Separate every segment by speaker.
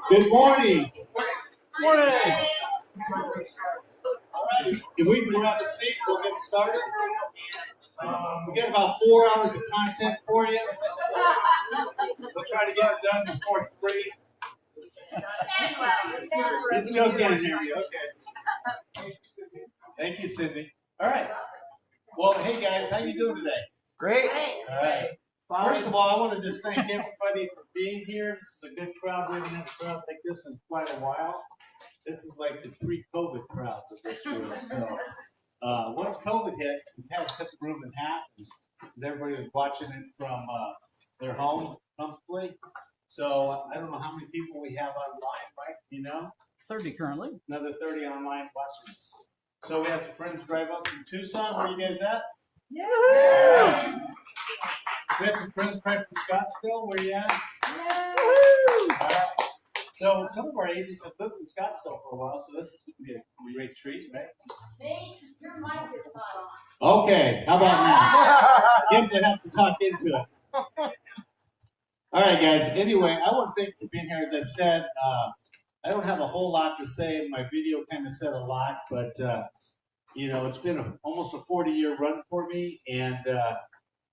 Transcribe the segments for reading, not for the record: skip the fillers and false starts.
Speaker 1: Good morning. Morning. All right, if we can grab a seat, we'll get started. We got about 4 hours of content for you. We'll try to get it done before 3. It's still getting here. Okay. Thank you, Sydney. All right. Well, hey guys, how you doing today?
Speaker 2: Great.
Speaker 1: All right. First of all, I want to just thank everybody for being here. This is a good crowd. We haven't had a crowd like this in quite a while. This is like the pre-COVID crowds of this room. So once COVID hit, we had to cut the room in half because everybody was watching it from their home comfortably. So I don't know how many people we have online, right? You know?
Speaker 3: 30 currently.
Speaker 1: Another 30 online watching us. So we had some friends drive up from Tucson. Where are you guys at? Yeah. We had some friends drive from Scottsdale. Where are you at? Yeah. So some of our agents have lived in Scottsdale for a while, so this is going to be a great treat, right?
Speaker 4: Your mic is not on.
Speaker 1: Okay, how about now? Guess I have to talk into it. All right, guys. Anyway, I want to thank you for being here. As I said, I don't have a whole lot to say. My video kind of said a lot, but you know, it's been almost a 40-year run for me, and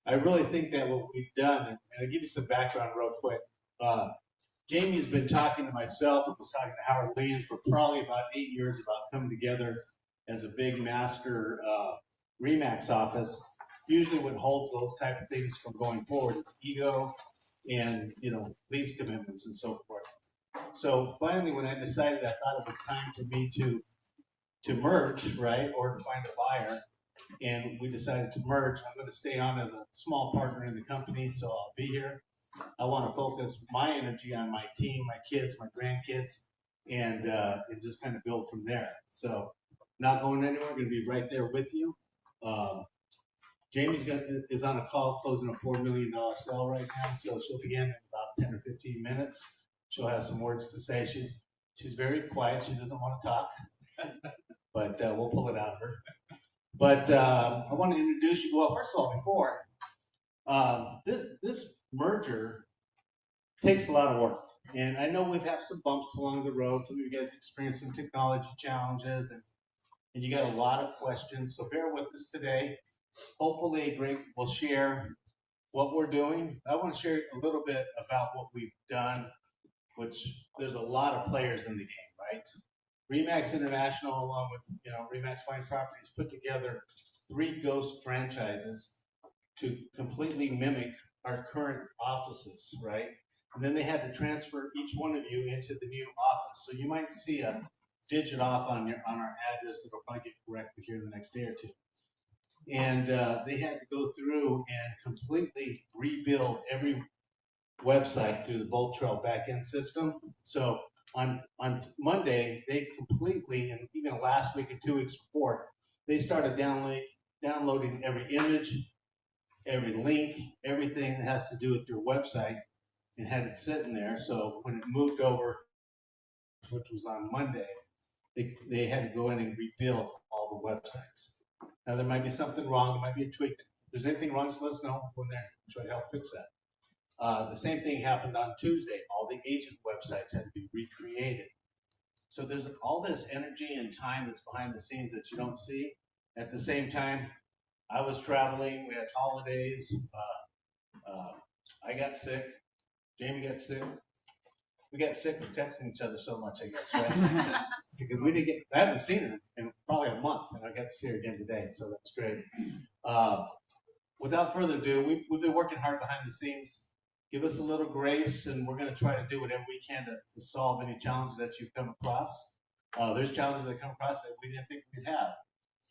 Speaker 1: I really think that what we've done, and I'll give you some background real quick. Jamie's been talking to myself and was talking to Howard Lean for probably about 8 years about coming together as a big master RE/MAX office. Usually what holds those type of things from going forward is ego and, you know, lease commitments and so forth. So finally, when I decided I thought it was time for me to merge, right, or to find a buyer, and we decided to merge. I'm going to stay on as a small partner in the company, so I'll be here. I want to focus my energy on my team, my kids, my grandkids, and just kind of build from there. So not going anywhere. Going to be right there with you. Jamie's is on a call closing a $4 million sale right now, so she'll begin in about 10 or 15 minutes. She'll have some words to say. She's very quiet. She doesn't want to talk, but we'll pull it out of her. But I want to introduce you. Well, first of all, before this merger takes a lot of work, and I know we've had some bumps along the road. Some of you guys experienced some technology challenges, and you got a lot of questions. So bear with us today. Hopefully, Greg will share what we're doing. I want to share a little bit about what we've done, which there's a lot of players in the game, right? RE/MAX International, along with RE/MAX Fine Properties, put together 3 ghost franchises to completely mimic our current offices, right? And then they had to transfer each one of you into the new office. So you might see a digit off on our address that'll probably get corrected here in the next day or two. And they had to go through and completely rebuild every website through the Bolt Trail backend system. So on Monday, they completely, and even last week and 2 weeks before, they started downloading every image, every link, everything that has to do with your website, and had it sitting there. So when it moved over, which was on Monday, they had to go in and rebuild all the websites. Now there might be something wrong, there might be a tweak. If there's anything wrong, just let us know. We'll go in there and try to help fix that. The same thing happened on Tuesday. All the agent websites had to be recreated. So there's all this energy and time that's behind the scenes that you don't see. At the same time, I was traveling. We had holidays. I got sick. Jamie got sick. We got sick of texting each other so much, I guess, right? Because I haven't seen her in probably a month, and I got to see her again today, so that's great. Without further ado, we've been working hard behind the scenes. Give us a little grace, and we're going to try to do whatever we can to solve any challenges that you've come across. There's challenges that come across that we didn't think we'd have.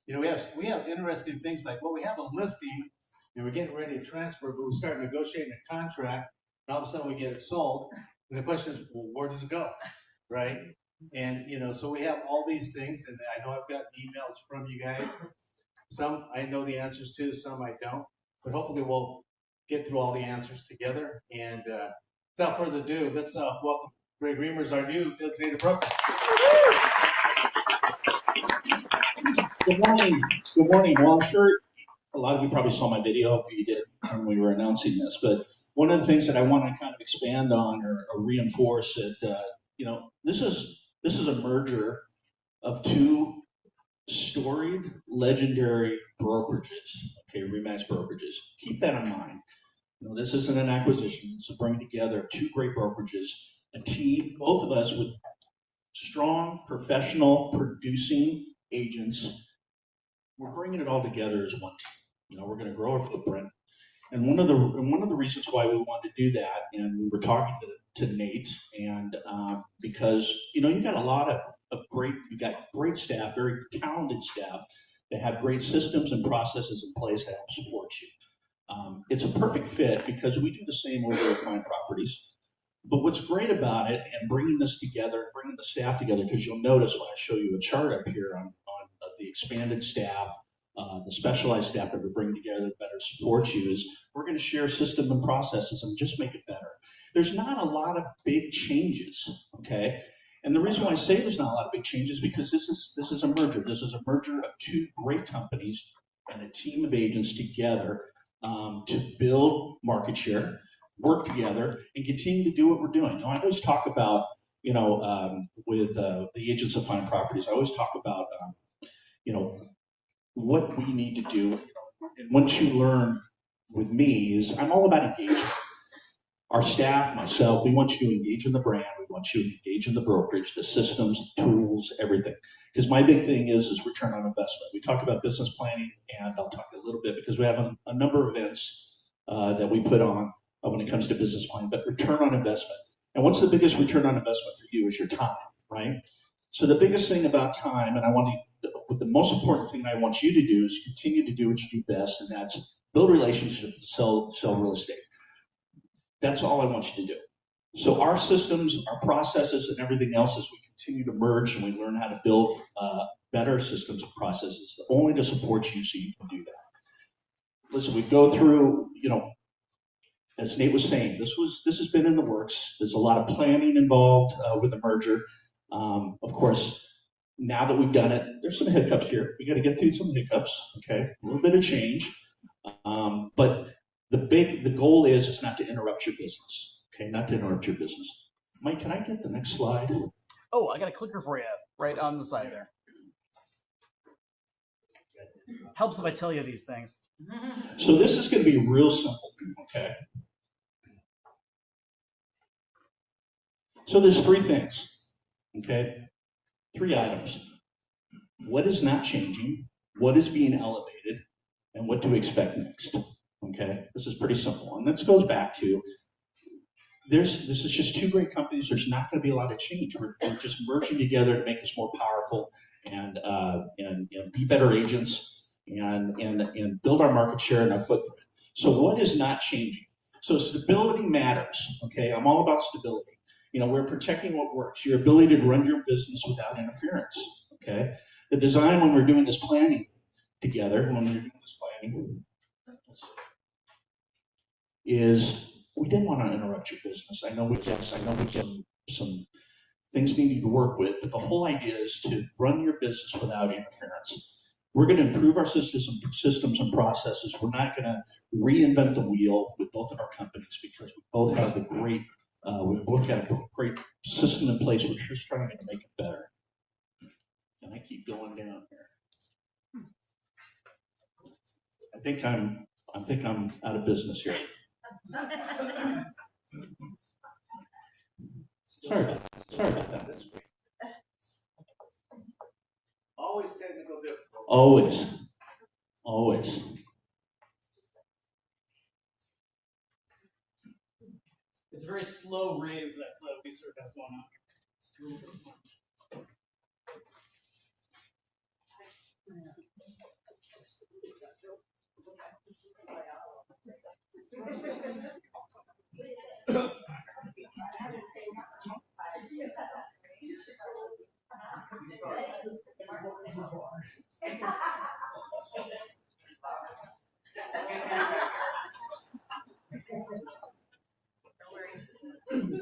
Speaker 1: You know, we have interesting things like, well, we have a listing, and we're getting ready to transfer, but we start negotiating a contract, and all of a sudden we get it sold. And the question is, well, where does it go, right? And, so we have all these things, and I know I've got emails from you guys. Some I know the answers to, some I don't. But hopefully we'll get through all the answers together. And without further ado, let's welcome Greg Reimers, our new designated broker.
Speaker 5: Good morning. Good morning. Well, I'm sure a lot of you probably saw my video if you did when we were announcing this, but one of the things that I want to kind of expand on or reinforce that this is a merger of two storied, legendary brokerages. Okay, Remax brokerages. Keep that in mind. This isn't an acquisition. It's a bringing together of two great brokerages, a team, both of us with strong, professional, producing agents. We're bringing it all together as one team. We're going to grow our footprint. And one of the reasons why we wanted to do that, and we were talking to Nate, and because you got a lot of great staff, very talented staff that have great systems and processes in place to help support you. It's a perfect fit because we do the same over at Fine Properties. But what's great about it and bringing this together, bringing the staff together, because you'll notice when I show you a chart up here on the expanded staff, the specialized staff that we're bringing together that better supports you, is we're going to share system and processes and just make it better. There's not a lot of big changes, okay? And the reason why I say there's not a lot of big changes is because this is a merger. This is a merger of two great companies and a team of agents together to build market share, work together, and continue to do what we're doing. I always talk about, with the agents of Fine Properties, I always talk about, what we need to do. And once you learn with me is I'm all about engagement. Our staff, myself, we want you to engage in the brand. We want you to engage in the brokerage, the systems, tools, everything. Because my big thing is return on investment. We talk about business planning, and I'll talk a little bit because we have a number of events that we put on when it comes to business planning, but return on investment. And what's the biggest return on investment for you is your time, right? So the biggest thing about time, and the most important thing I want you to do is continue to do what you do best, and that's build relationships, sell real estate. That's all I want you to do. So our systems, our processes, and everything else as we continue to merge and we learn how to build better systems and processes, only to support you so you can do that. Listen, we go through, as Nate was saying, this has been in the works. There's a lot of planning involved with the merger. Of course, now that we've done it, there's some hiccups here. We got to get through some hiccups, okay? A little bit of change. But the goal is not to interrupt your business, okay? Not to interrupt your business. Mike, can I get the next slide?
Speaker 2: Oh, I got a clicker for you right on the side there. Helps if I tell you these things.
Speaker 5: So this is going to be real simple, okay? So there's three things, okay? 3 items. What is not changing? What is being elevated? And what do we expect next? Okay, this is pretty simple. And this goes back to, this is just two great companies. There's not going to be a lot of change. We're just merging together to make us more powerful and be better agents and build our market share and our footprint. So what is not changing? So stability matters, okay? I'm all about stability. We're protecting what works. Your ability to run your business without interference, okay? The design when we're doing this planning together, is we didn't want to interrupt your business. I know we have some things we need to work with, but the whole idea is to run your business without interference. We're going to improve our systems and processes. We're not going to reinvent the wheel with both of our companies because we both have a great system in place. We're just trying to make it better. And I keep going down here. I think I'm out of business here. Sorry about that.
Speaker 1: Always technical difficulties.
Speaker 5: Always.
Speaker 2: It's a very slow rave that we sort of has going on.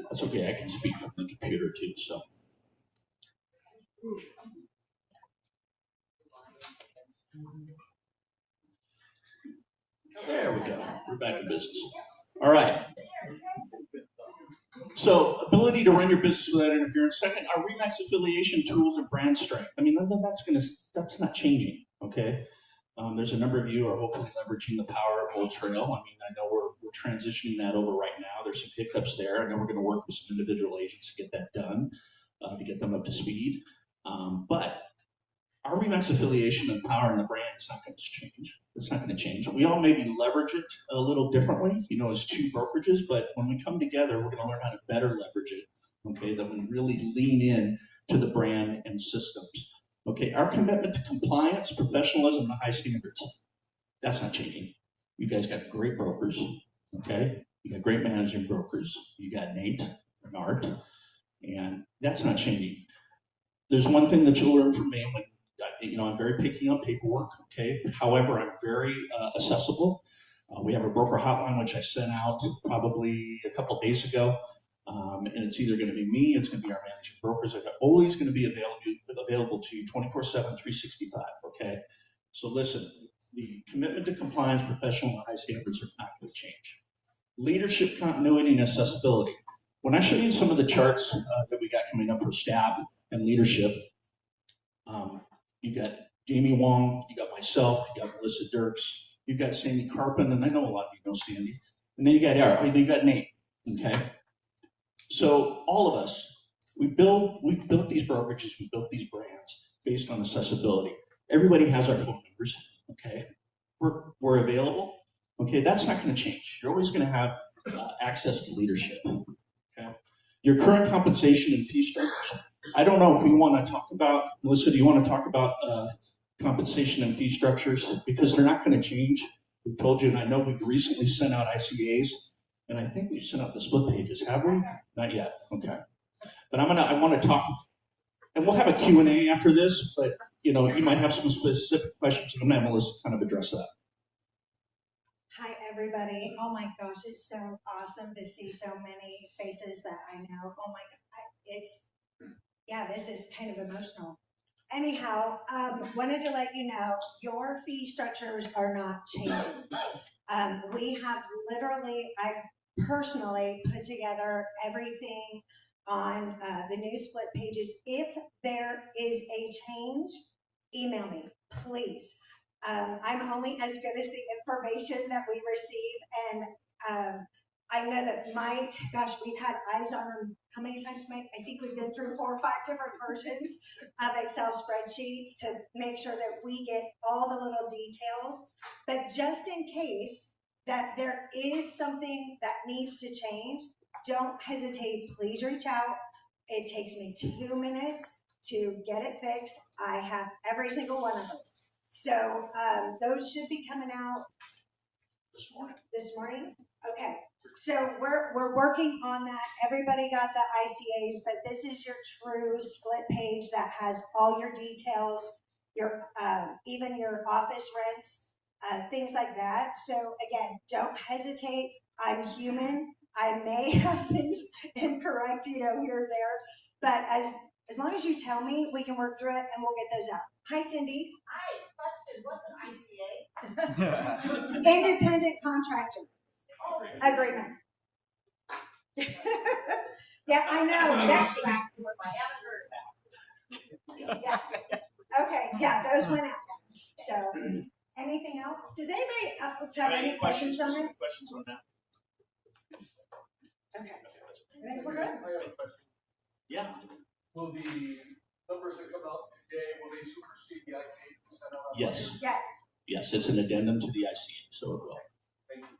Speaker 5: That's okay. I can speak from the computer too. So. There we go. We're back in business. All right. So, ability to run your business without interference. Second, our Remax affiliation tools and brand strength. I mean, that's not changing. Okay. There's a number of you are hopefully leveraging the power of Full Trail. I mean, I know we're transitioning that over right now. There's some hiccups there. I know we're going to work with some individual agents to get that done, to get them up to speed. But our Remax affiliation and power and the brand is not going to change. It's not going to change. We all maybe leverage it a little differently, as two brokerages, but when we come together, we're going to learn how to better leverage it, okay, that we really lean in to the brand and systems. Okay, our commitment to compliance, professionalism, and high standards, that's not changing. You guys got great brokers, okay? You got great managing brokers. You got Nate and Art, and that's not changing. There's one thing that you'll learn from me when, I'm very picky on paperwork, okay? However, I'm very accessible. We have a broker hotline, which I sent out probably a couple days ago. And it's either going to be me, it's going to be our managing brokers. I'm always going to be available to you 24/7, 365, okay? So listen, the commitment to compliance, professional, and high standards are not going to change. Leadership, continuity, and accessibility. When I show you some of the charts that we got coming up for staff and leadership, you got Jamie Wong, you got myself, you got Melissa Dirks, you got Sandy Carpin, and I know a lot of you know Sandy, and then you got Eric, and you got Nate, okay? So all of us, we've built these brokerages, we built these brands based on accessibility. Everybody has our phone numbers, okay? We're available, okay? That's not going to change. You're always going to have access to leadership, okay? Your current compensation and fee structures. I don't know if we want to talk about, Melissa, do you want to talk about compensation and fee structures? Because they're not going to change. We told you, and I know we've recently sent out ICAs, and I think we've sent out the split pages, have we? Not yet, okay. But I want to talk, and we'll have a Q&A after this, but you might have some specific questions, and I'm going to have Melissa kind of address that.
Speaker 3: Hi, everybody. Oh my gosh, it's so awesome to see so many faces that I know. Oh my God, this is kind of emotional. Anyhow, wanted to let you know your fee structures are not changing. We have I've personally put together everything on the new split pages. If there is a change, email me, please. I'm only as good as the information that we receive, and I know that we've had eyes on them. How many times, Mike? I think we've been through 4 or 5 different versions of Excel spreadsheets to make sure that we get all the little details. But just in case that there is something that needs to change, don't hesitate. Please reach out. It takes me 2 minutes to get it fixed. I have every single one of them. So those should be coming out
Speaker 5: This morning.
Speaker 3: This morning? Okay. So we're working on that. Everybody got the ICAs, but this is your true split page that has all your details, your even your office rents, things like that. So again, don't hesitate. I'm human. I may have things incorrect, here or there, but as long as you tell me, we can work through it and we'll get those out. Hi, Cindy.
Speaker 4: Hi, question, what's an ICA?
Speaker 3: Independent contractor agreement. Yeah, I know. That's
Speaker 4: I haven't heard about.
Speaker 3: yeah. Okay, yeah, those went out. So, anything else? Does anybody else have any questions on it?
Speaker 5: Questions on that?
Speaker 3: Okay. I think we're good.
Speaker 5: Yeah.
Speaker 6: Will the numbers that come out today, will they supersede the ICA we sent out?
Speaker 5: Yes.
Speaker 3: Yes.
Speaker 5: Yes, it's an addendum to the ICA, so it will.
Speaker 6: Thank you.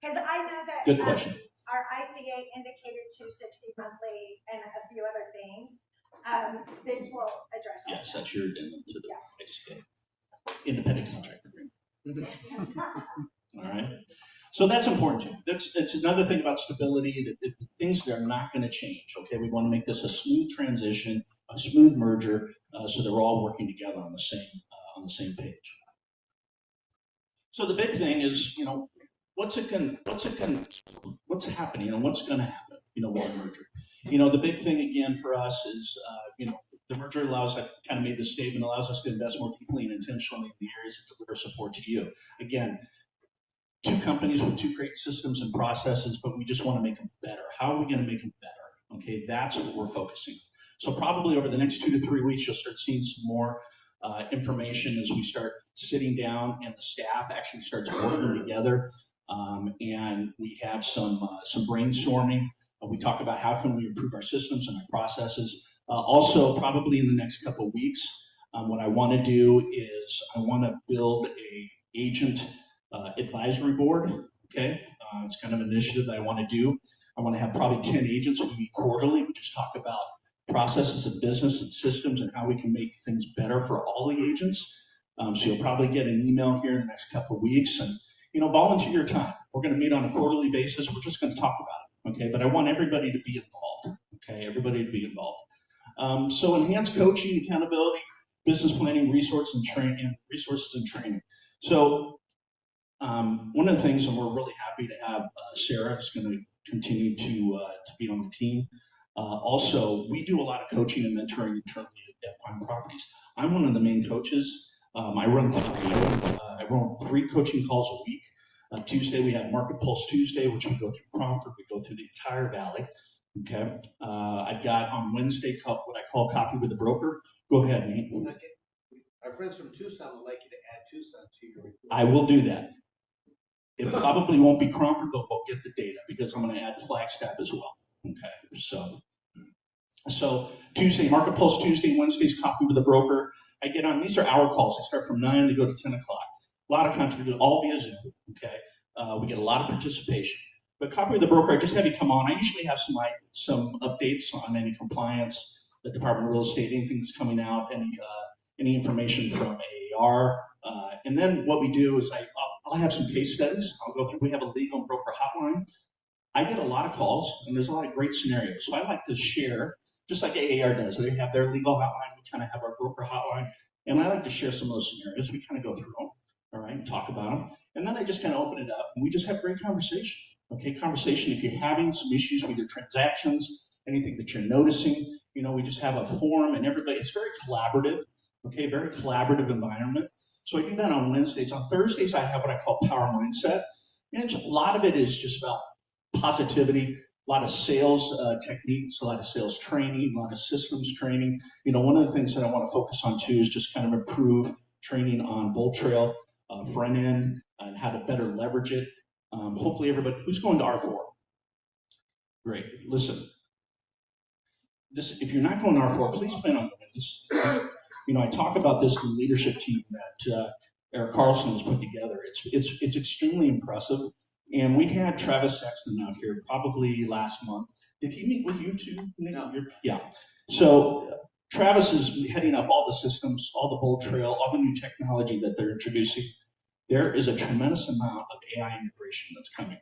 Speaker 3: Because I know that
Speaker 5: Good question.
Speaker 3: our ICA indicated 260 monthly and a few other things. This will address all
Speaker 5: Yes, that's your addendum to the ICA. Independent contract agreement. All right. So that's important too. That's another thing about stability. Things that are not going to change. Okay, we want to make this a smooth transition, a smooth merger, so they're all working together on the same page. So the big thing is, what's happening? What's going to happen? With the merger. The big thing again for us is, the merger allows, I kind of made this statement, allows us to invest more deeply and intentionally in the areas that deliver support to you. Again, two companies with two great systems and processes, but we just want to make them better. How are we going to make them better? Okay, that's what we're focusing on. So probably over the next 2 to 3 weeks, you'll start seeing some more information as we start sitting down and the staff actually starts working together. And we have some brainstorming. We talk about how can we improve our systems and our processes. Also, probably in the next couple of weeks, what I want to do is I want to build a agent advisory board. Okay, it's kind of an initiative that I want to do. I want to have probably 10 agents. We meet quarterly. We just talk about processes of business and systems and how we can make things better for all the agents. So you'll probably get an email here in the next couple of weeks, and volunteer your time. We're going to meet on a quarterly basis. We're just going to talk about it, okay? But I want everybody to be involved, okay? Everybody to be involved. So enhanced coaching, accountability, business planning, resources and training. So one of the things, and we're really happy to have Sarah is going to continue to be on the team. Also, we do a lot of coaching and mentoring internally at Prime Properties. I'm one of the main coaches. I run 3 coaching calls a week. Tuesday we have Market Pulse Tuesday, which we go through Cromford. We go through the entire valley. Okay. I've got on Wednesday what I call Coffee with the Broker. Go ahead, Nate.
Speaker 7: Okay. Our friends from Tucson would like you to add Tucson to your report.
Speaker 5: I will do that. It probably won't be Cromford, but we'll get the data because I'm going to add Flagstaff as well. Okay. So Tuesday, Market Pulse Tuesday, Wednesday's Coffee with the Broker. I get on, these are hour calls. They start from 9 to go to 10 o'clock. A lot of country, all via Zoom, okay? We get a lot of participation. But Coffee with the Broker, I just had you come on. I usually have some updates on any compliance, the Department of Real Estate, anything that's coming out, any information from AAR. And then what we do is I'll have some case studies. I'll go through, we have a legal and broker hotline. I get a lot of calls, and there's a lot of great scenarios. So I like to share, just like AAR does. They have their legal hotline. We kind of have our broker hotline. And I like to share some of those scenarios. We kind of go through them, all right, and talk about them. And then I just kind of open it up, and we just have great conversation. Okay, conversation. If you're having some issues with your transactions, anything that you're noticing, we just have a forum, and everybody, it's very collaborative, okay, very collaborative environment. So I do that on Wednesdays. On Thursdays, I have what I call Power Mindset. And a lot of it is just about positivity, a lot of sales techniques, a lot of sales training, a lot of systems training. One of the things that I want to focus on too is just kind of improve training on Bull Trail, front end, and how to better leverage it. Hopefully everybody, who's going to R4? Great, listen. If you're not going to R4, please plan on doing this. I talk about this in the leadership team that Eric Carlson has put together. It's extremely impressive. And we had Travis Sexton out here probably last month. Did he meet with you too, Nick?
Speaker 7: No.
Speaker 5: Yeah. So Travis is heading up all the systems, all the Bull Trail, all the new technology that they're introducing. There is a tremendous amount of AI integration that's coming.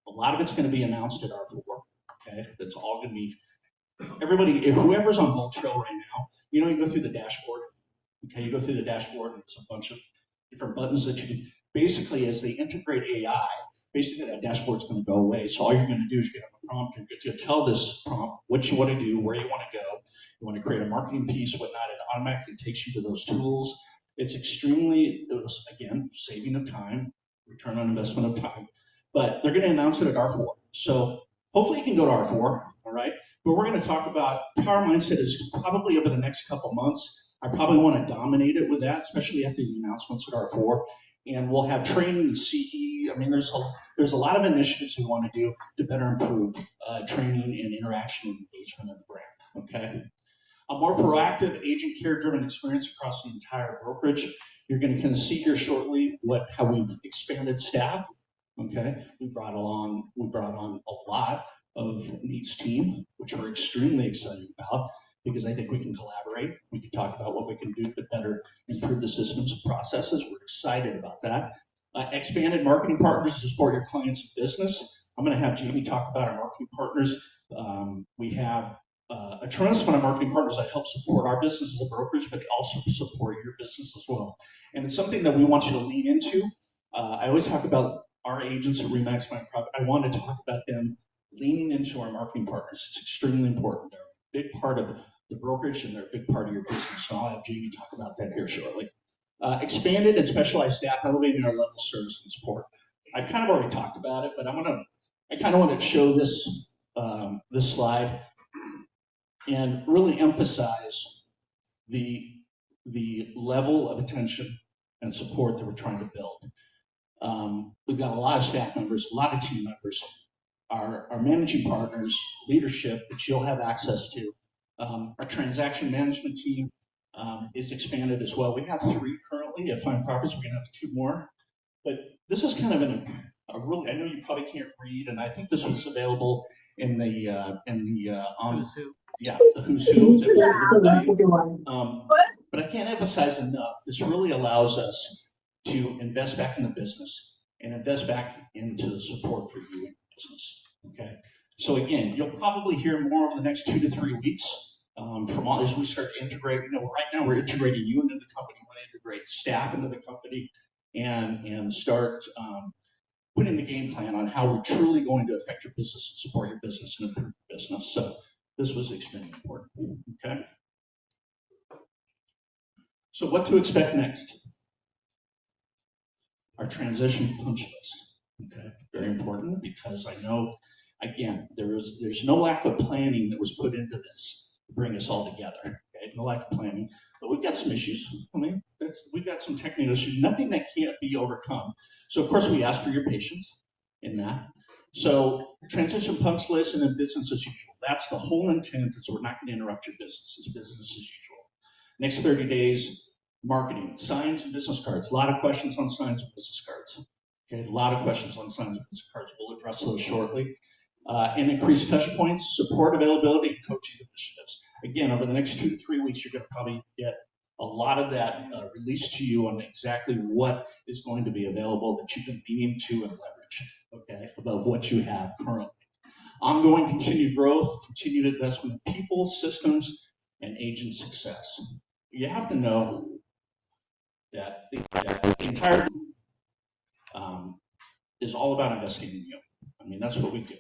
Speaker 5: A lot of it's going to be announced at R4. Okay, that's all going to be. Everybody, whoever's on Bull Trail right now, you go through the dashboard. Okay, you go through the dashboard, and there's a bunch of different buttons that you can. Basically, as they integrate AI. Basically, that dashboard's going to go away. So all you're going to do is you have a prompt. You're going to tell this prompt what you want to do, where you want to go. You want to create a marketing piece, whatnot. It automatically takes you to those tools. It's extremely, again, saving of time, return on investment of time. But they're going to announce it at R4. So hopefully you can go to R4, all right? But we're going to talk about Power Mindset is probably over the next couple months. I probably want to dominate it with that, especially after the announcements at R4. And we'll have training and CE. I mean, there's a lot of initiatives we want to do to better improve training and interaction and engagement of the brand, okay? A more proactive agent care-driven experience across the entire brokerage. You're going to kind of see here shortly how we've expanded staff, okay? We brought on a lot of Nate's team, which we're extremely excited about because I think we can collaborate. We can talk about what we can do to better improve the systems and processes. We're excited about that. Expanded marketing partners to support your clients' business. I'm going to have Jamie talk about our marketing partners. We have a tremendous amount of marketing partners that help support our business as a brokerage, but they also support your business as well. And it's something that we want you to lean into. I always talk about our agents at RE/MAX My Private. I want to talk about them leaning into our marketing partners. It's extremely important. They're a big part of the brokerage and they're a big part of your business. So I'll have Jamie talk about that here shortly. Expanded and specialized staff, elevating our level of service and support. I've kind of already talked about it, but I kind of want to show this this slide and really emphasize the level of attention and support that we're trying to build. We've got a lot of staff members, a lot of team members, our managing partners, leadership that you'll have access to. Our transaction management team is expanded as well. We have 3 currently at Fine Properties. We're going to have 2 more. But this is kind of a really, I know you probably can't read, and I think this was available in the
Speaker 2: Who's who?
Speaker 5: yeah, the who's who. But I can't emphasize enough, this really allows us to invest back in the business and invest back into the support for you in your business, okay? So again, you'll probably hear more over the next 2 to 3 weeks from all, as we start to integrate. You know, right now we're integrating you into the company, we want to integrate staff into the company and start putting the game plan on how we're truly going to affect your business and support your business and improve your business. So this was extremely important, okay? So what to expect next? Our transition punch list, okay? Very important, because I know, again, there's no lack of planning that was put into this to bring us all together, okay? No lack of planning, but we've got some issues. I mean, we've got some technical issues, nothing that can't be overcome. So of course we ask for your patience in that. So transition punch list and then business as usual. That's the whole intent, is we're not going to interrupt your business. It's business as usual. Next 30 days, marketing, signs and business cards. A lot of questions on signs and business cards. Okay, a lot of questions on signs and business cards. We'll address those shortly. And increased touch points, support availability, and coaching initiatives. Again, over the next 2 to 3 weeks, you're going to probably get a lot of that released to you on exactly what is going to be available that you've been meaning to and leverage, okay, about what you have currently. Ongoing continued growth, continued investment in people, systems, and agent success. You have to know that the entire is all about investing in you. I mean, that's what we do.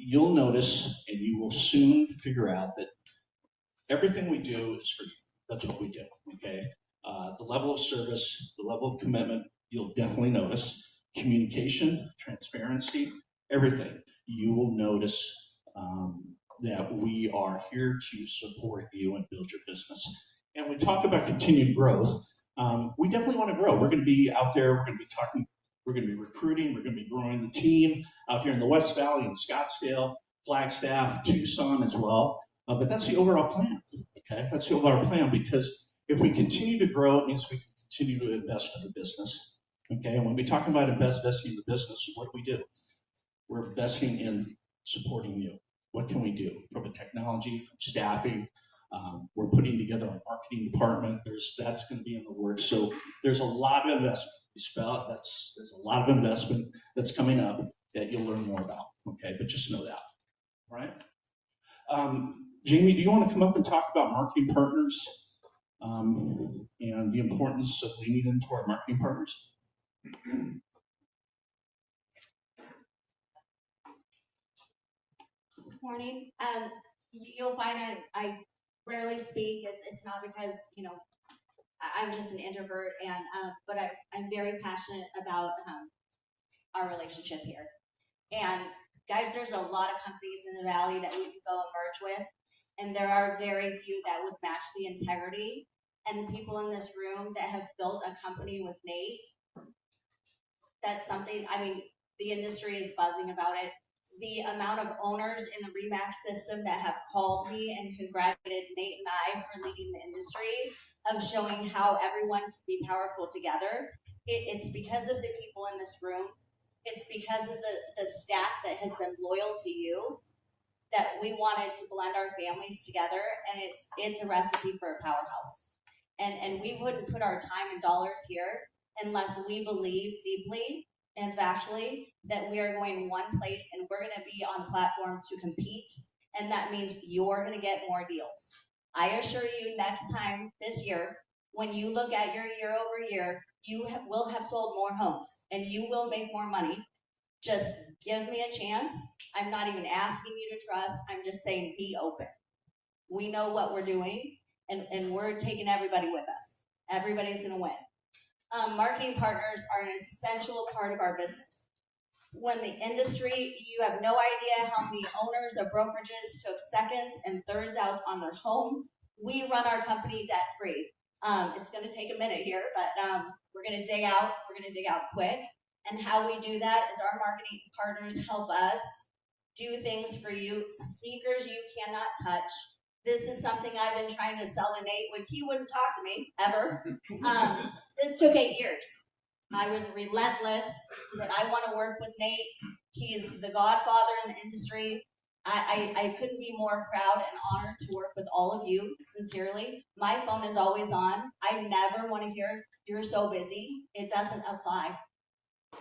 Speaker 5: You'll notice, and you will soon figure out that everything we do is for you. That's what we do, okay? The level of service, the level of commitment, you'll definitely notice. Communication, transparency, everything. You will notice that we are here to support you and build your business. And we talk about continued growth. We definitely want to grow. We're going to be out there. We're going to be talking. We're going to be recruiting. We're going to be growing the team out here in the West Valley, in Scottsdale, Flagstaff, Tucson as well. But that's the overall plan. Okay, that's the overall plan, because if we continue to grow, it means we continue to invest in the business. Okay, and when we talk about investing in the business, what do? We're investing in supporting you. What can we do from a technology, from staffing? We're putting together a marketing department. That's going to be in the works. So there's a lot of investment. There's a lot of investment that's coming up that you'll learn more about. Okay, but just know that. All right. Jamie, do you want to come up and talk about marketing partners and the importance of leaning into our marketing partners?
Speaker 8: Morning. You'll find I rarely speak. It's not because, you know, I'm just an introvert, and but I'm very passionate about our relationship here. And guys, there's a lot of companies in the Valley that we could go and merge with, and there are very few that would match the integrity and people in this room that have built a company with Nate. That's something, I mean, the industry is buzzing about it. The amount of owners in the RE/MAX system that have called me and congratulated Nate and I for leading the industry, of showing how everyone can be powerful together. It's because of the people in this room. It's because of the staff that has been loyal to you that we wanted to blend our families together, and it's a recipe for a powerhouse. And we wouldn't put our time and dollars here unless we believe deeply and factually that we are going one place and we're going to be on a platform to compete, and that means you're going to get more deals. I assure you, next time this year, when you look at your year over year, you will have sold more homes and you will make more money. Just give me a chance. I'm not even asking you to trust. I'm just saying be open. We know what we're doing, and we're taking everybody with us. Everybody's going to win. Marketing partners are an essential part of our business. When the industry, you have no idea how many owners of brokerages took seconds and thirds out on their home. We run our company debt free. It's going to take a minute here, but we're going to dig out. We're going to dig out quick. And how we do that is our marketing partners help us do things for you, speakers you cannot touch. This is something I've been trying to sell to Nate when he wouldn't talk to me ever. This took 8 years. I was relentless that I want to work with Nate. He's the godfather in the industry. I couldn't be more proud and honored to work with all of you, sincerely. My phone is always on. I never want to hear, you're so busy. It doesn't apply.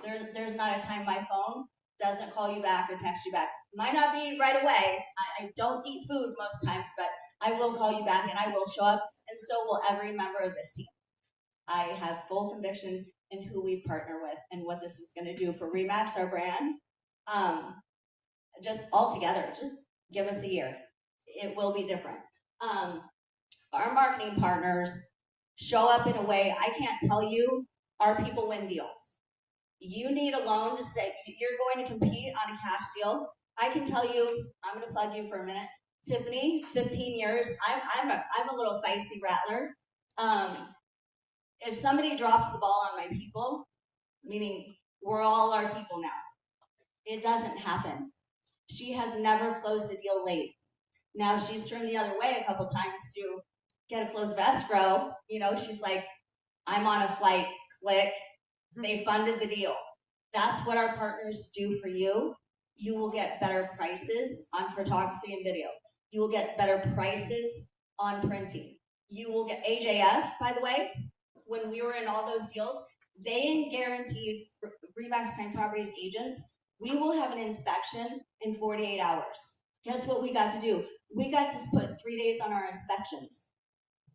Speaker 8: There's not a time my phone doesn't call you back or text you back. Might not be right away. I don't eat food most times, but I will call you back and I will show up, and so will every member of this team. I have full conviction in who we partner with and what this is going to do for Remax, our brand. Just all together, just give us a year. It will be different. Our marketing partners show up in a way I can't tell you. Our people win deals. You need a loan to say you're going to compete on a cash deal. I can tell you, I'm going to plug you for a minute. Tiffany, 15 years. I'm a little feisty rattler. If somebody drops the ball on my people, meaning we're all our people now, it doesn't happen. She has never closed a deal late. Now she's turned the other way a couple times to get a close of escrow. You know, she's like, I'm on a flight, click. They funded the deal. That's what our partners do for you. You will get better prices on photography and video. You will get better prices on printing. You will get AJF, by the way. When we were in all those deals, they guaranteed Remax Prime Properties agents, we will have an inspection in 48 hours. Guess what we got to do? We got to put 3 days on our inspections.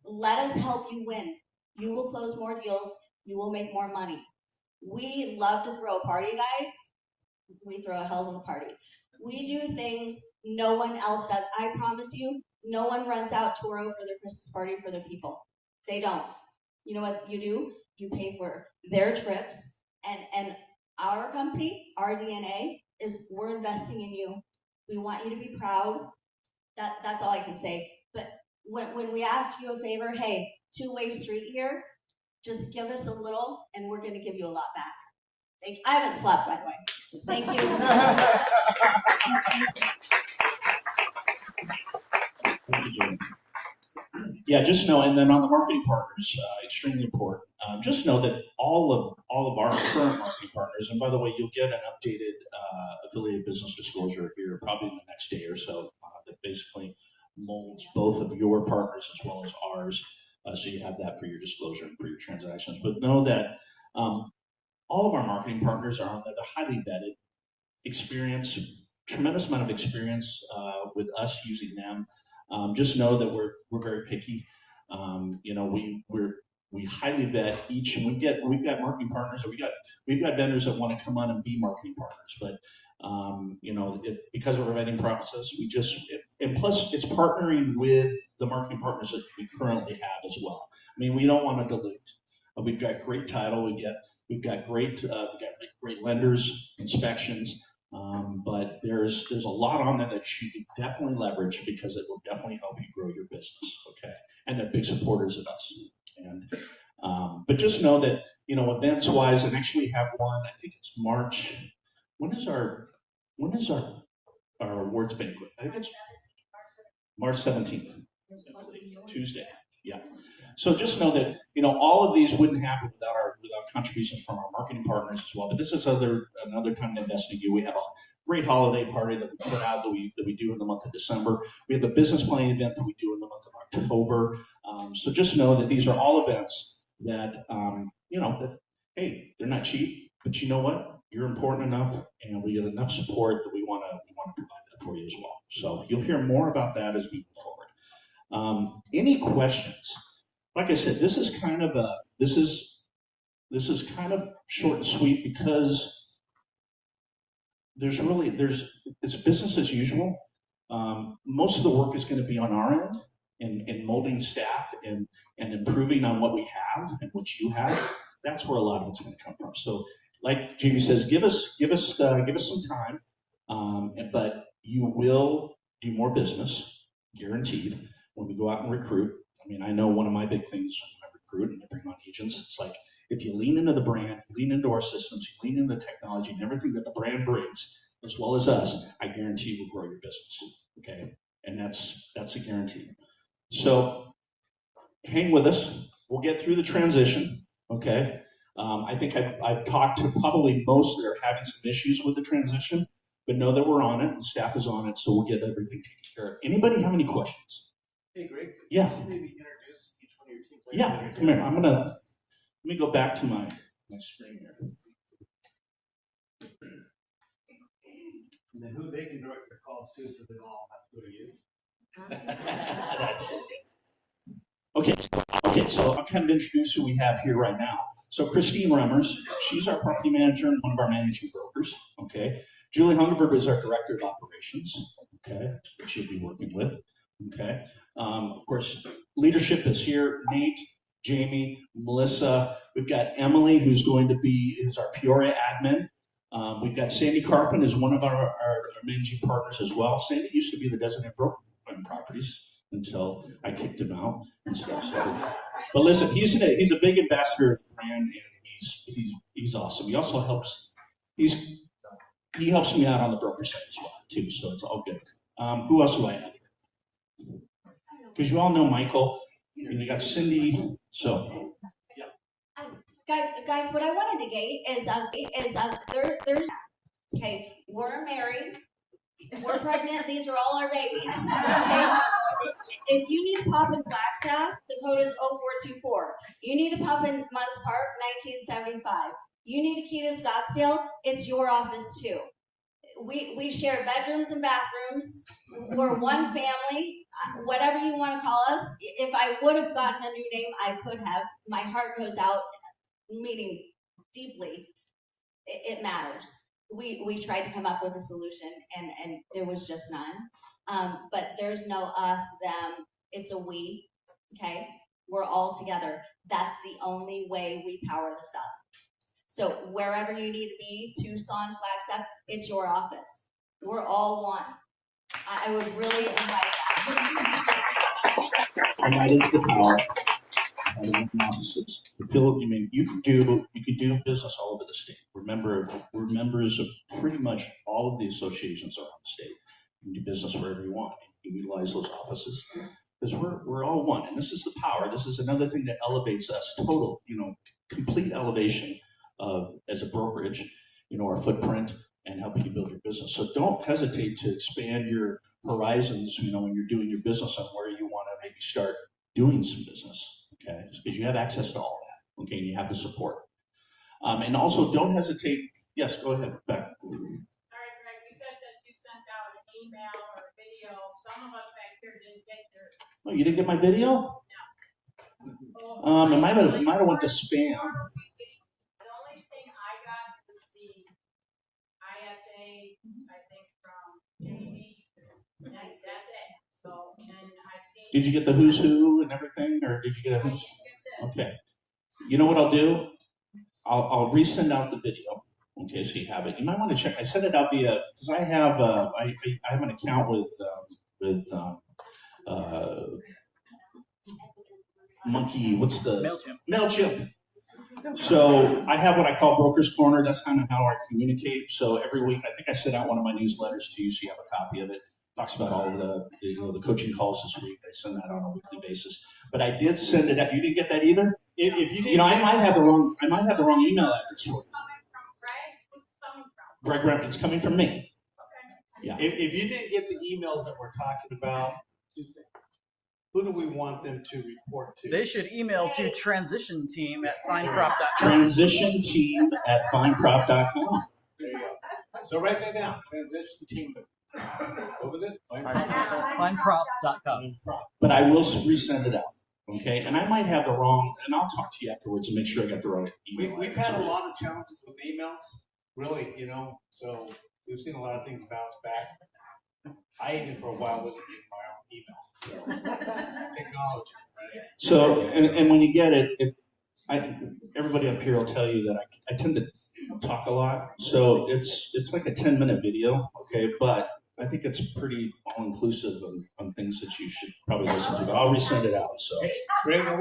Speaker 8: Let us help you win. You will close more deals. You will make more money. We love to throw a party, guys. We throw a hell of a party. We do things no one else does. I promise you, no one runs out Toro for their Christmas party for their people. They don't. You know what you do? You pay for their trips, and our company, our DNA is we're investing in you. We want you to be proud. That's all I can say. But when we ask you a favor, hey, two-way street here, just give us a little, and we're going to give you a lot back. I haven't slept, by the way. Thank you.
Speaker 5: Thank you, Jim. Yeah, just know, and then on the marketing partners, extremely important. Just know that all of our current marketing partners, and by the way, you'll get an updated affiliate business disclosure here probably in the next day or so that basically molds both of your partners as well as ours, so you have that for your disclosure and for your transactions. But know that all of our marketing partners are on there. They're highly vetted, experience, tremendous amount of experience with us using them. Just know that we're very picky. You know, we highly vet each, and we've got marketing partners, or we've got vendors that want to come on and be marketing partners. But you know, because of our vetting process, and plus it's partnering with the marketing partners that we currently have as well. I mean, we don't want to dilute. We've got great title. We've got great lenders, inspections. But there's a lot on there that you can definitely leverage because it will definitely help you grow your business. Okay, and they're big supporters of us. And but just know that, you know, events wise, and actually we have one. I think it's March. When is our awards banquet? I think it's March 17th, Tuesday. Yeah. So just know that, you know, all of these wouldn't happen without contributions from our marketing partners as well. But this is another time to invest in you. We have a great holiday party that we put out that we do in the month of December. We have a business planning event that we do in the month of October. So just know that these are all events that you know, that hey, they're not cheap, but you know what? You're important enough, and we get enough support that we want to provide that for you as well. So you'll hear more about that as we move forward. Any questions? Like I said, this is kind of short and sweet because it's business as usual. Most of the work is going to be on our end in molding staff and improving on what we have and what you have. That's where a lot of it's going to come from. So, like Jamie says, give us some time, but you will do more business, guaranteed, when we go out and recruit. I mean, I know one of my big things when I recruit and I bring on agents, it's like if you lean into the brand, you lean into our systems, you lean into the technology and everything that the brand brings, as well as us, I guarantee we'll grow your business. Okay, and that's a guarantee. So hang with us. We'll get through the transition. Okay. I think I've talked to probably most that are having some issues with the transition, but know that we're on it and staff is on it, so we'll get everything taken care of. Anybody have any questions?
Speaker 7: Hey, Greg.
Speaker 5: Yeah.
Speaker 7: Could you maybe introduce each one of your team players?
Speaker 5: Yeah, come here. Let me go back to my screen here.
Speaker 7: And then who they can direct their calls to, so they don't all have to go to you.
Speaker 5: That's it. Okay, so I'll kind of introduce who we have here right now. So Christine Remmers, she's our property manager and one of our managing brokers. Okay. Julie Hungerberg is our director of operations. Okay, that she'll be working with. Okay. Of course, leadership is here. Nate, Jamie, Melissa. We've got Emily, who's our Peoria admin. We've got Sandy Carpin is one of our managing partners as well. Sandy used to be the designated broker on properties until I kicked him out and stuff. So, but listen, he's a big ambassador of the brand, and he's awesome. He also helps. He helps me out on the broker side as well too. So it's all good. Who else do I have? Because you all know Michael, and you got Cindy. So
Speaker 8: Guys, what I want to negate is there's okay. We're married. We're pregnant. These are all our babies. Okay? If you need to pop in Flagstaff, the code is 0424. You need to pop in Munns Park, 1975. You need a key to Scottsdale, it's your office too. We share bedrooms and bathrooms. We're one family, whatever you want to call us. If I would have gotten a new name, I could have. My heart goes out, meaning deeply. It matters. We tried to come up with a solution, and there was just none. But there's no us, them. It's a we. Okay, we're all together. That's the only way we power this up. So wherever you need to be, Tucson, Flagstaff, it's your office. We're all one. I would really invite that.
Speaker 5: And that is the power of offices. You can do business all over the state. Remember, we're members of pretty much all of the associations around the state. You can do business wherever you want. You can utilize those offices because we're all one. And this is the power. This is another thing that elevates us. Complete elevation as a brokerage. Our footprint and helping you build your business. So don't hesitate to expand your horizons. When you're doing your business on where you want to maybe start doing some business. Okay, because you have access to all that. Okay, and you have the support. And also, don't hesitate. Yes, go ahead, Beck.
Speaker 4: All right, Greg, you said that you sent out an email or a video. Some of us back here didn't get yours.
Speaker 5: Oh, you didn't get my video?
Speaker 4: No.
Speaker 5: It might have went to spam.
Speaker 4: The only thing I got was the ISA, I think, from Jamie. That's it. So, and I've seen.
Speaker 5: Did you get the who's who and everything, or did you get a who's? Okay. You know what I'll do? I'll resend out the video. Okay, so you have it. You might want to check. I sent it out via because I have an account with Monkey. What's the MailChimp. So I have what I call Broker's Corner. That's kind of how I communicate. So every week, I think I sent out one of my newsletters to you, so you have a copy of it. Talks about all of the coaching calls this week. I send that on a weekly basis. But I did send it out. You didn't get that either? If you didn't, I might have the wrong email address for you. Greg Rep, it's coming from me.
Speaker 4: Okay.
Speaker 5: Yeah.
Speaker 1: If you didn't get the emails that we're talking about, who do we want them to report to?
Speaker 2: They should email to transitionteam@findcrop.com.
Speaker 5: Transitionteam@findcrop.com.
Speaker 1: There you go. So write that down. Transition team. What was it?
Speaker 2: Findcrop.com.
Speaker 5: But I will resend it out. Okay, and I might have the wrong, and I'll talk to you afterwards and make sure I got the right email.
Speaker 1: We've had a lot of challenges with emails, really, so we've seen a lot of things bounce back. I even for a while wasn't getting my own email, so technology, right?
Speaker 5: So, and when you get it, Everybody up here will tell you that I tend to talk a lot, so it's like a 10-minute video, okay, but I think it's pretty all-inclusive on things that you should probably listen to. I'll resend it out, so.
Speaker 1: Hey, Greg, I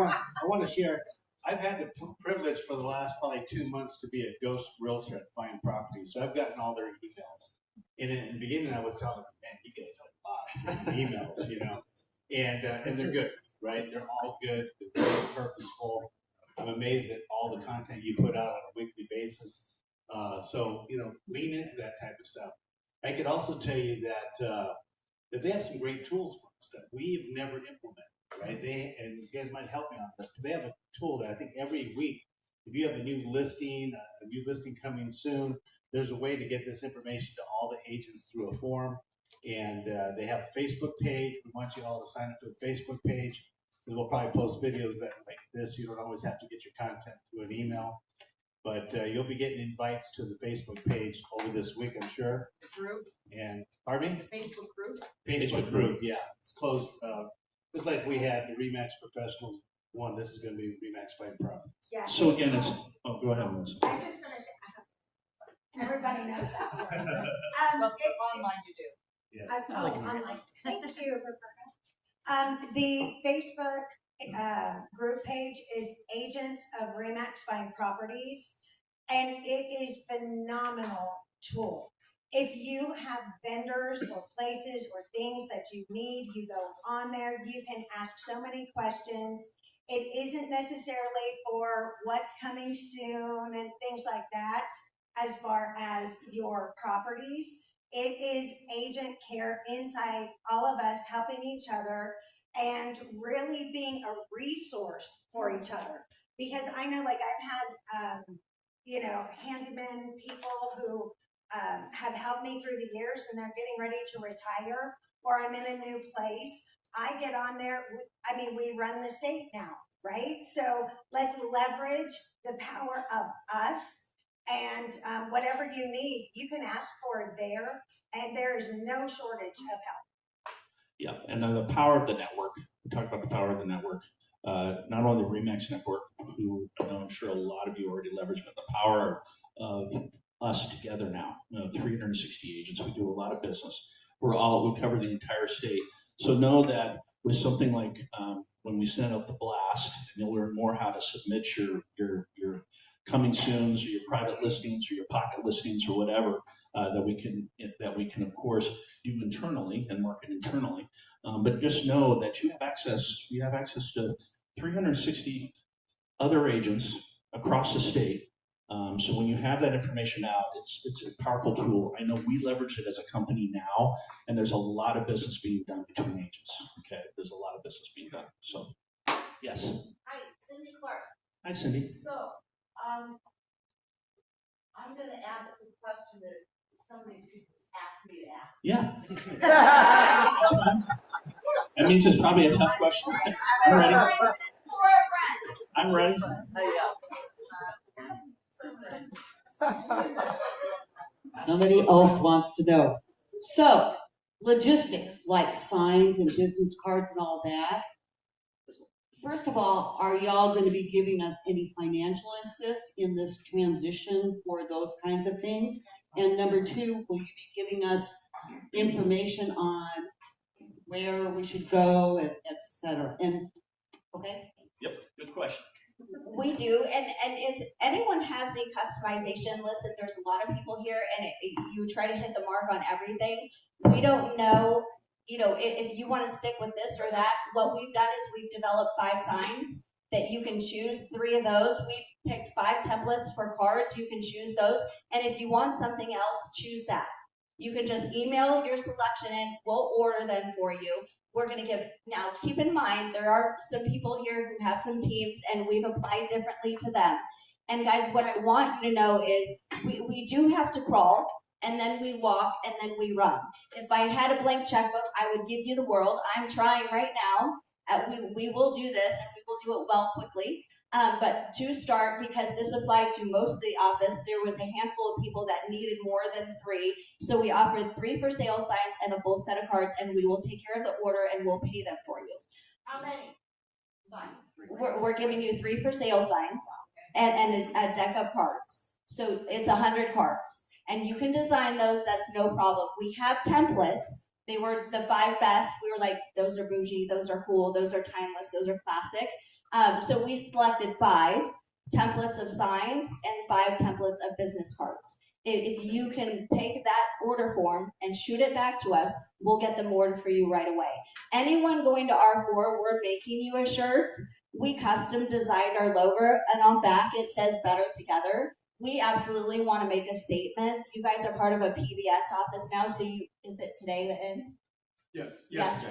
Speaker 1: want to share. I've had the privilege for the last probably 2 months to be a ghost realtor at Fine Properties, so I've gotten all their emails. And in the beginning, I was telling them, man, you guys have a lot of emails, you know, and they're good, right? They're all good, they're very purposeful. I'm amazed at all the content you put out on a weekly basis. So, you know, lean into that type of stuff. I could also tell you that they have some great tools for us that we've never implemented, right? And you guys might help me on this, but they have a tool that I think every week, if you have a new listing coming soon, there's a way to get this information to all the agents through a form. And they have a Facebook page. We want you all to sign up for the Facebook page. We'll probably post videos that like this. You don't always have to get your content through an email. But you'll be getting invites to the Facebook page over this week, I'm sure.
Speaker 4: Group,
Speaker 1: And, pardon me?
Speaker 4: Facebook group.
Speaker 1: Facebook group, yeah. It's closed. Just like we had the Remax Professionals one, this is going to be Remax Fine Properties.
Speaker 3: Yeah.
Speaker 5: So again, go ahead, Melissa.
Speaker 3: I was just gonna say, everybody knows that one.
Speaker 4: But
Speaker 3: It's-
Speaker 4: online you do.
Speaker 3: Online. Thank you, Roberta. The Facebook group page is Agents of Remax Fine Properties, and it is phenomenal tool. If you have vendors or places or things that you need, you go on there, you can ask so many questions. It isn't necessarily for what's coming soon and things like that as far as your properties. It is agent care inside, all of us helping each other and really being a resource for each other. Because I know, like, I've had, you know, handyman people who have helped me through the years and they're getting ready to retire, or I'm in a new place. I get on there, I mean, we run the state now, right? So let's leverage the power of us. And whatever you need, you can ask for it there, and there is no shortage of help.
Speaker 5: Yeah, and then the power of the network. We talked about the power of the network. Not only the Remax network, who I know I'm sure a lot of you already leverage, but the power of us together now. 360 agents. We do a lot of business. We cover the entire state. So know that with something like when we send out the blast, and you'll learn more how to submit your coming soons or your private listings or your pocket listings or whatever that we can of course do internally and market internally. But just know that you have access to 360 other agents across the state. So when you have that information out, it's a powerful tool. I know we leverage it as a company now, and there's a lot of business being done between agents. Okay, there's a lot of business being done. So, yes.
Speaker 4: Hi, Cindy Clark.
Speaker 5: Hi, Cindy.
Speaker 4: So, I'm gonna ask a question that some of these people asked me to ask.
Speaker 5: Yeah. That's fine. That means it's probably a tough question. I'm ready. I'm ready.
Speaker 9: Somebody else wants to know. So, logistics, like signs and business cards and all that. First of all, are y'all going to be giving us any financial assist in this transition for those kinds of things? And number two, will you be giving us information on where we should go, et cetera? And, okay?
Speaker 5: Yep, good question.
Speaker 8: We do, and if anyone has any customization, listen, there's a lot of people here, and you try to hit the mark on everything. We don't know, you know, if you want to stick with this or that. What we've done is we've developed 5 signs that you can choose 3 of those. We've picked 5 templates for cards. You can choose those, and if you want something else, choose that. You can just email your selection in. We'll order them for you. We're going to give, now keep in mind, there are some people here who have some teams and we've applied differently to them. And guys, what I want you to know is we do have to crawl, and then we walk, and then we run. If I had a blank checkbook, I would give you the world. I'm trying right now. We will do this, and we will do it well quickly. But to start, because this applied to most of the office, there was a handful of people that needed more than 3. So we offered 3 for sale signs and a full set of cards, and we will take care of the order and we'll pay them for you.
Speaker 4: How many?
Speaker 8: We're giving you 3 for sale signs and a deck of cards. So it's 100 cards. And you can design those, that's no problem. We have templates. They were the 5 best. We were like, those are bougie, those are cool, those are timeless, those are classic. So we selected 5 templates of signs and 5 templates of business cards. If you can take that order form and shoot it back to us, we'll get them ordered for you right away. Anyone going to R4, we're making you a shirt. We custom designed our logo, and on back it says Better Together. We absolutely want to make a statement. You guys are part of a PBS office now, so is it today that ends?
Speaker 6: Yes.
Speaker 8: Yes.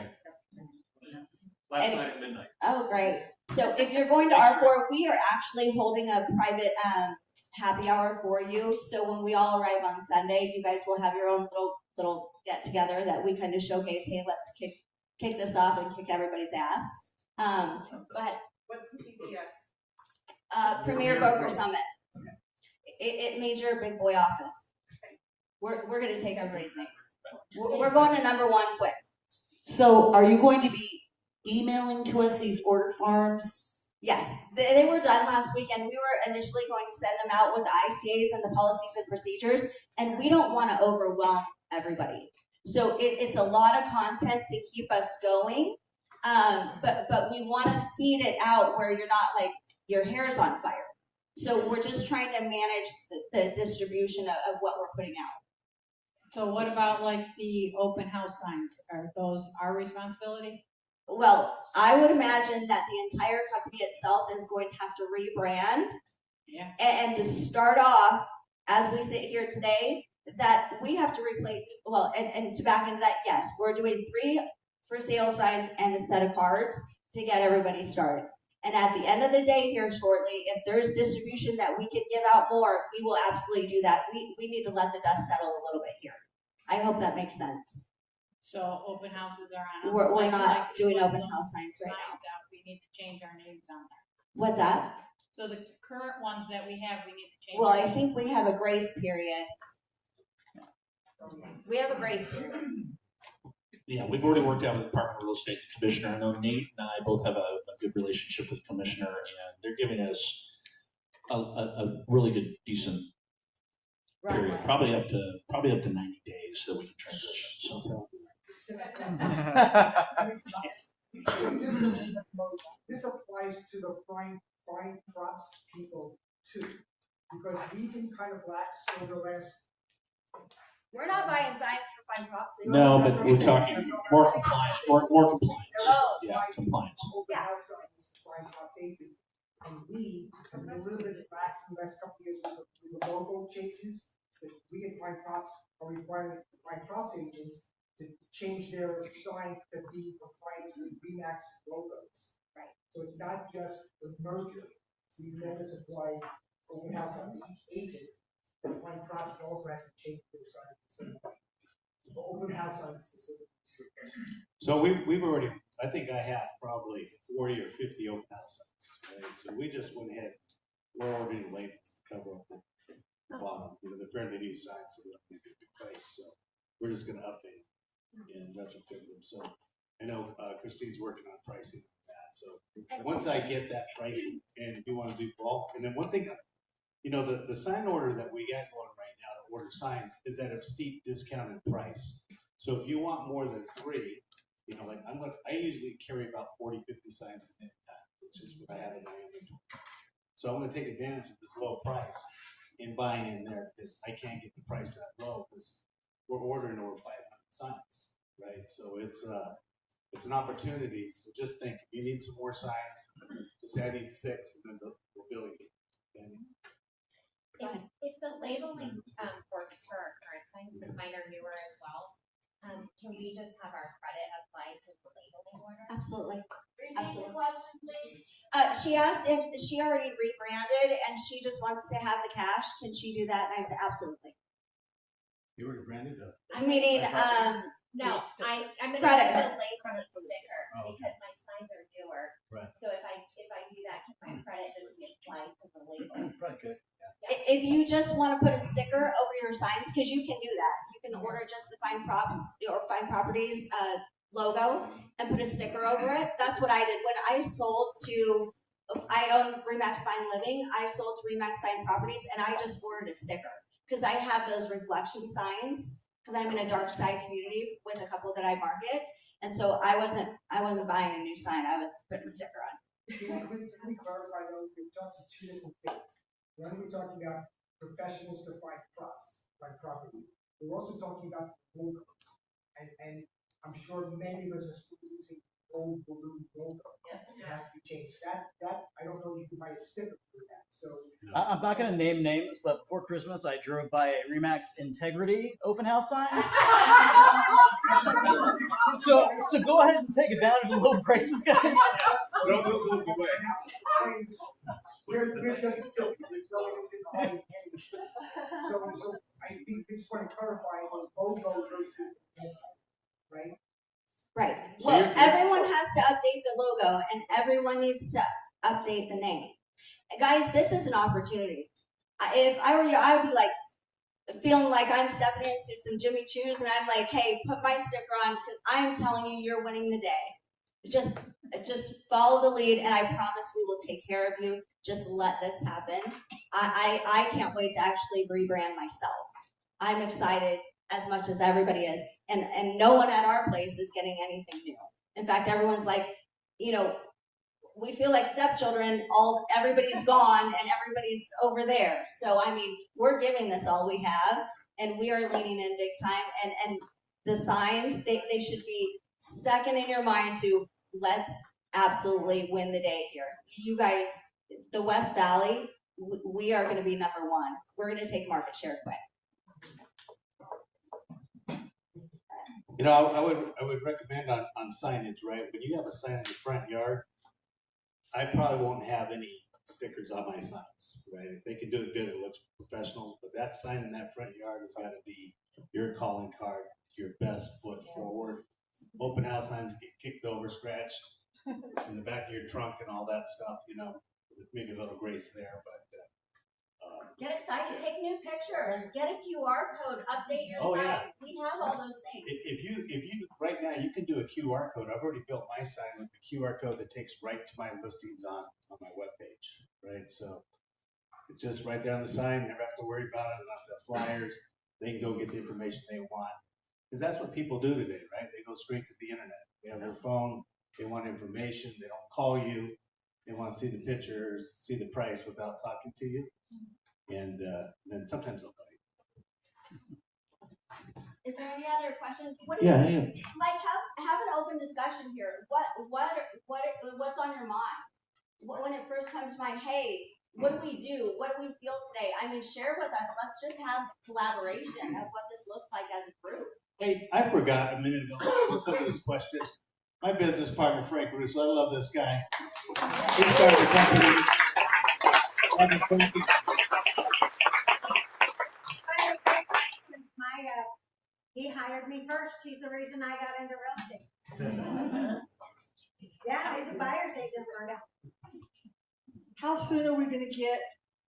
Speaker 6: Last night at midnight.
Speaker 8: Oh, great. So if you're going to R4, we are actually holding a private happy hour for you. So when we all arrive on Sunday, you guys will have your own little get together that we kind of showcase. Hey, let's kick this off and kick everybody's ass. Go ahead.
Speaker 4: What's PBS?
Speaker 8: Premier Broker Summit. It made your big boy office. We're going to take everybody's names. We're going to number 1 quick.
Speaker 9: So are you going to be emailing to us these order forms?
Speaker 8: Yes, they were done last week, and we were initially going to send them out with the ICAs and the policies and procedures, and we don't want to overwhelm everybody. So it's a lot of content to keep us going, but we want to feed it out where you're not like your hair's on fire. So we're just trying to manage the distribution of what we're putting out.
Speaker 10: So what about like the open house signs? Are those our responsibility?
Speaker 8: Well, I would imagine that the entire company itself is going to have to rebrand.
Speaker 10: Yeah.
Speaker 8: And to start off, as we sit here today, that we have to replace, and to back into that, yes, we're doing 3 for sale signs and a set of cards to get everybody started. And at the end of the day here shortly, if there's distribution that we can give out more, we will absolutely do that. We need to let the dust settle a little bit here. I hope that makes sense.
Speaker 10: So open houses are on.
Speaker 8: We're not doing open house signs right now.
Speaker 10: Out. We need to change our names on there.
Speaker 8: What's that?
Speaker 10: So the current ones that we have, we need to change.
Speaker 8: Well,
Speaker 10: our
Speaker 8: I
Speaker 10: names.
Speaker 8: think we have a grace period. We have a grace period.
Speaker 5: Yeah, we've already worked out with the Department of Real Estate Commissioner. I know Nate and I both have a good relationship with the Commissioner, and they're giving us a really good, decent period, probably up to 90 days that we can transition. So.
Speaker 11: This applies to the fine props people too, because we've been kind of lax over the last.
Speaker 8: We're not buying signs for fine props.
Speaker 5: No, but we're talking more compliance, more compliance.
Speaker 8: Oh.
Speaker 5: Yeah, compliance.
Speaker 11: Open house signs, fine props agents, and we have been a little bit lax in the last couple of years with the logo changes. But we get fine props are requiring fine props agents to change their sign to be compliant with RE/MAX logos.
Speaker 8: Right.
Speaker 11: So it's not just the merger. So you never supply open house signs to each agent. The fine props also has to change their sign. So open house signs specifically.
Speaker 1: So we've already, I think I have probably 40 or 50 open house sites, right? So we just went ahead, we're ordering labels to cover up the bottom, the fairly new signs, so we don't need to replace. So we're just gonna update and retrofit them. So I know Christine's working on pricing on that. So once I get that pricing, and we want to do bulk, and then one thing, the sign order that we got going right now to order signs is at a steep discounted price. So if you want more than 3, I usually carry about 40, 50 signs at a time, which is what I have in my inventory. So I'm gonna take advantage of this low price and buy in there because I can't get the price that low because we're ordering over 500 signs, right? So it's an opportunity. So just think, if you need some more signs, just say I need 6, and then we'll bill you. Okay?
Speaker 12: If the labeling works for our current signs, because mine are newer as well, can we just have our credit applied to the labeling order?
Speaker 8: Absolutely.
Speaker 4: Repeat the question, please.
Speaker 8: She asked if she already rebranded and she just wants to have the cash. Can she do that? And I said, absolutely.
Speaker 7: You already branded it.
Speaker 8: Meaning,
Speaker 12: No, I'm going to
Speaker 8: credit.
Speaker 12: do the labeling sticker because my signs are newer.
Speaker 7: Right.
Speaker 12: So if I do that, can my credit just be applied to the label?
Speaker 7: Right, good.
Speaker 8: if you just want to put a sticker over your signs, because you can do that. You can order just the fine props or fine properties logo and put a sticker over it. That's what I did when I sold to. I own Remax Fine Living. I sold to Remax Fine Properties, and I just ordered a sticker because I have those reflection signs because I'm in a dark side community with a couple that I market, and so I wasn't buying a new sign. I was putting a sticker on.
Speaker 11: Can we clarify though, we're talking two different things. One, we're talking about professionals to find properties. We're also talking about logo. And I'm sure many of us are still using old balloon logo.
Speaker 2: Yes.
Speaker 11: It has to be changed. That I don't know you can buy a sticker for that. So
Speaker 2: I'm not going to name names, but before Christmas, I drove by a Remax Integrity open house sign. so go ahead and take advantage of the low prices, guys.
Speaker 6: Don't those ones away.
Speaker 11: we're just silly. There's no innocent party anyway. So I think we just want to clarify logo versus right?
Speaker 8: Right.
Speaker 5: So
Speaker 8: Well,
Speaker 5: you're-
Speaker 8: everyone has to update the logo, and everyone needs to update the name. Guys, this is an opportunity. If I were you, I would be like feeling like I'm stepping into some Jimmy Choo's, and I'm like, hey, put my sticker on because I'm telling you, you're winning the day. Just follow the lead, and I promise we will take care of you. Just let this happen. I can't wait to actually rebrand myself. I'm excited as much as everybody is, and no one at our place is getting anything new. In fact, everyone's like, we feel like stepchildren. Everybody's gone and everybody's over there. So I mean, we're giving this all we have, and we are leaning in big time. And the signs, they should be second in your mind to let's absolutely win the day here. You guys, the West Valley, we are going to be number one. We're going to take market share quick.
Speaker 1: I would recommend on signage, right? When you have a sign in the front yard, I probably won't have any stickers on my signs, right? If they can do it good, it looks professional, but that sign in that front yard has got to be your calling card, your best foot forward. Open house signs get kicked over, scratched in the back of your trunk and all that stuff, maybe a little grace there, but
Speaker 8: Get excited, take new pictures, get a QR code, update your
Speaker 1: Oh,
Speaker 8: sign.
Speaker 1: yeah.
Speaker 8: We have all those things.
Speaker 1: if you right now you can do a QR code. I've already built my sign with the QR code that takes right to my listings on my webpage, right? So it's just right there on the sign. Never have to worry about it. Not the flyers. They can go get the information they want, because that's what people do today, right? They go straight to the internet. They have their phone. They want information. They don't call you. They want to see the pictures, see the price without talking to you, and then sometimes they'll call you.
Speaker 8: Is there any other questions? What do
Speaker 5: Yeah,
Speaker 8: you like? Have an open discussion here. What's on your mind? When it first comes to mind, hey, what do we do? What do we feel today? I mean, share with us. Let's just have collaboration of what this looks like as a group.
Speaker 1: Hey, I forgot a minute ago. A couple of these questions. My business partner Frank Russo. I love this guy. He started the company.
Speaker 3: He hired me first. He's the reason I got into real estate. Yeah, he's a buyer's agent for now.
Speaker 13: How soon are we going to get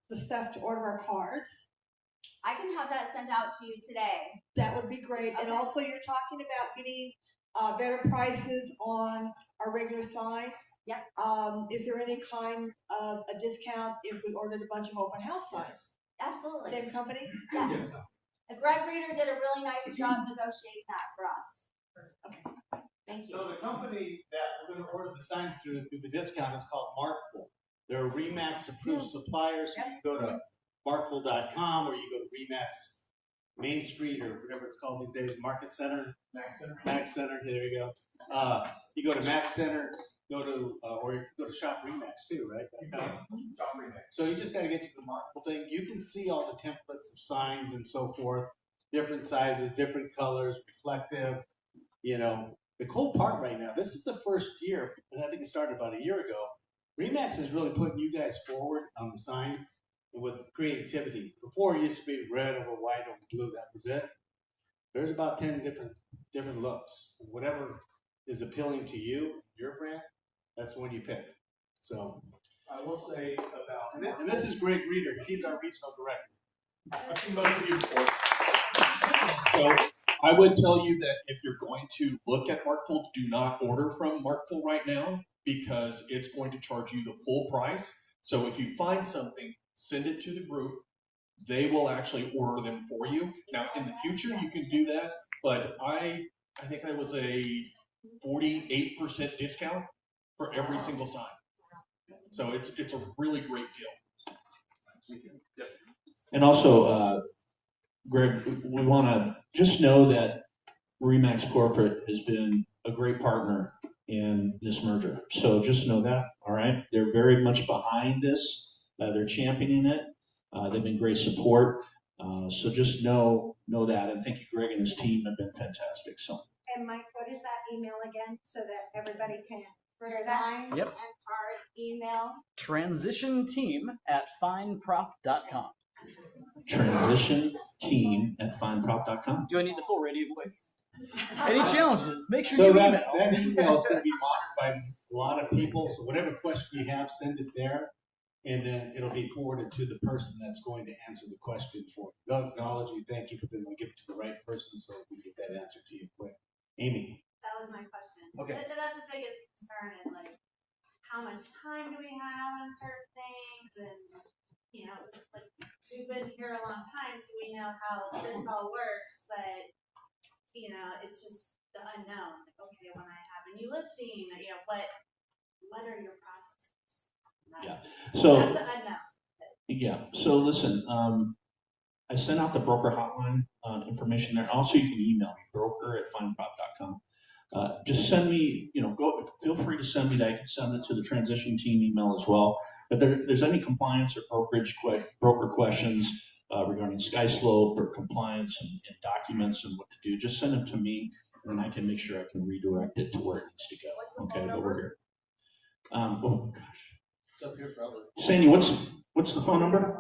Speaker 13: the stuff to order our cards?
Speaker 8: I can have that sent out to you today.
Speaker 13: That would be great.
Speaker 8: Okay.
Speaker 13: And also, you're talking about getting better prices on our regular signs.
Speaker 8: Yep.
Speaker 13: Is there any kind of a discount if we ordered a bunch of open house signs?
Speaker 8: Absolutely.
Speaker 13: Same company?
Speaker 8: Yes. Greg Reeder did a really nice job negotiating that for us. Okay. Thank you.
Speaker 1: So the company that we're going to order the signs through the discount is called Markful. They're Remax approved suppliers. So you can go to markful.com, or you go to Remax Main Street, or whatever it's called these days, Market Center. Max Center. There you go. You go to Max Center. Or you can go to Shop Remax too, right?
Speaker 6: Shop Remax.
Speaker 1: So you just got to get to the Markful thing. You can see all the templates of signs and so forth, different sizes, different colors, reflective. The cool part right now, this is the first year, and I think it started about a year ago. Remax is really putting you guys forward on the signs with creativity. Before it used to be red over white over blue, that was it. There's about 10 different looks. Whatever is appealing to you, your brand, that's the one you pick. So
Speaker 6: I will say about.
Speaker 1: and this is Greg Reeder. He's our regional director.
Speaker 6: I've seen most of you before.
Speaker 1: So
Speaker 5: I would tell you that if you're going to look at Markful, do not order from Markful right now because it's going to charge you the full price. So if you find something, send it to the group. They will actually order them for you. Now, in the future, you can do that, but I think that was a 48% discount for every single sign. So it's a really great deal. And also, Greg, we want to just know that Remax Corporate has been a great partner in this merger. So just know that, all right? They're very much behind this. They're championing it. They've been great support. So just know that. And thank you, Greg and his team have been fantastic. So.
Speaker 3: And Mike, what is that email again so that everybody can
Speaker 8: For
Speaker 3: hear that?
Speaker 8: signs
Speaker 2: Yep.
Speaker 8: and cards, email.
Speaker 2: transitionteam@fineprop.com.
Speaker 5: transitionteam@fineprop.com.
Speaker 2: Do I need the full radio voice? Any challenges? Make sure
Speaker 1: So
Speaker 2: you
Speaker 1: that
Speaker 2: email.
Speaker 1: email is going to be monitored by a lot of people. So whatever question you have, send it there, and then it'll be forwarded to the person that's going to answer the question for you. They'll acknowledge you, thank you, but then we give it to the right person so we get that answer to you quick. Amy.
Speaker 14: That was my question.
Speaker 1: Okay.
Speaker 14: That's the biggest concern is like, how much time do we have on certain things? And, you know, like, we've been here a long time, so we know how this all works, but, you know, it's just the unknown. Like, okay, when I have a new listing, you know, what are your processes?
Speaker 5: So,
Speaker 14: that's the unknown.
Speaker 5: yeah. So listen, I sent out the broker hotline information there. Also, you can email me, broker@fineprop.com. Just send me, feel free to send me that. You can send it to the transition team email as well. But if there's any compliance or broker questions regarding SkySlope or compliance and documents and what to do, just send them to me, and I can make sure I can redirect it to where it needs to go. Okay, but we're here. Oh gosh.
Speaker 6: It's up here, probably.
Speaker 5: Sandy, what's the phone number?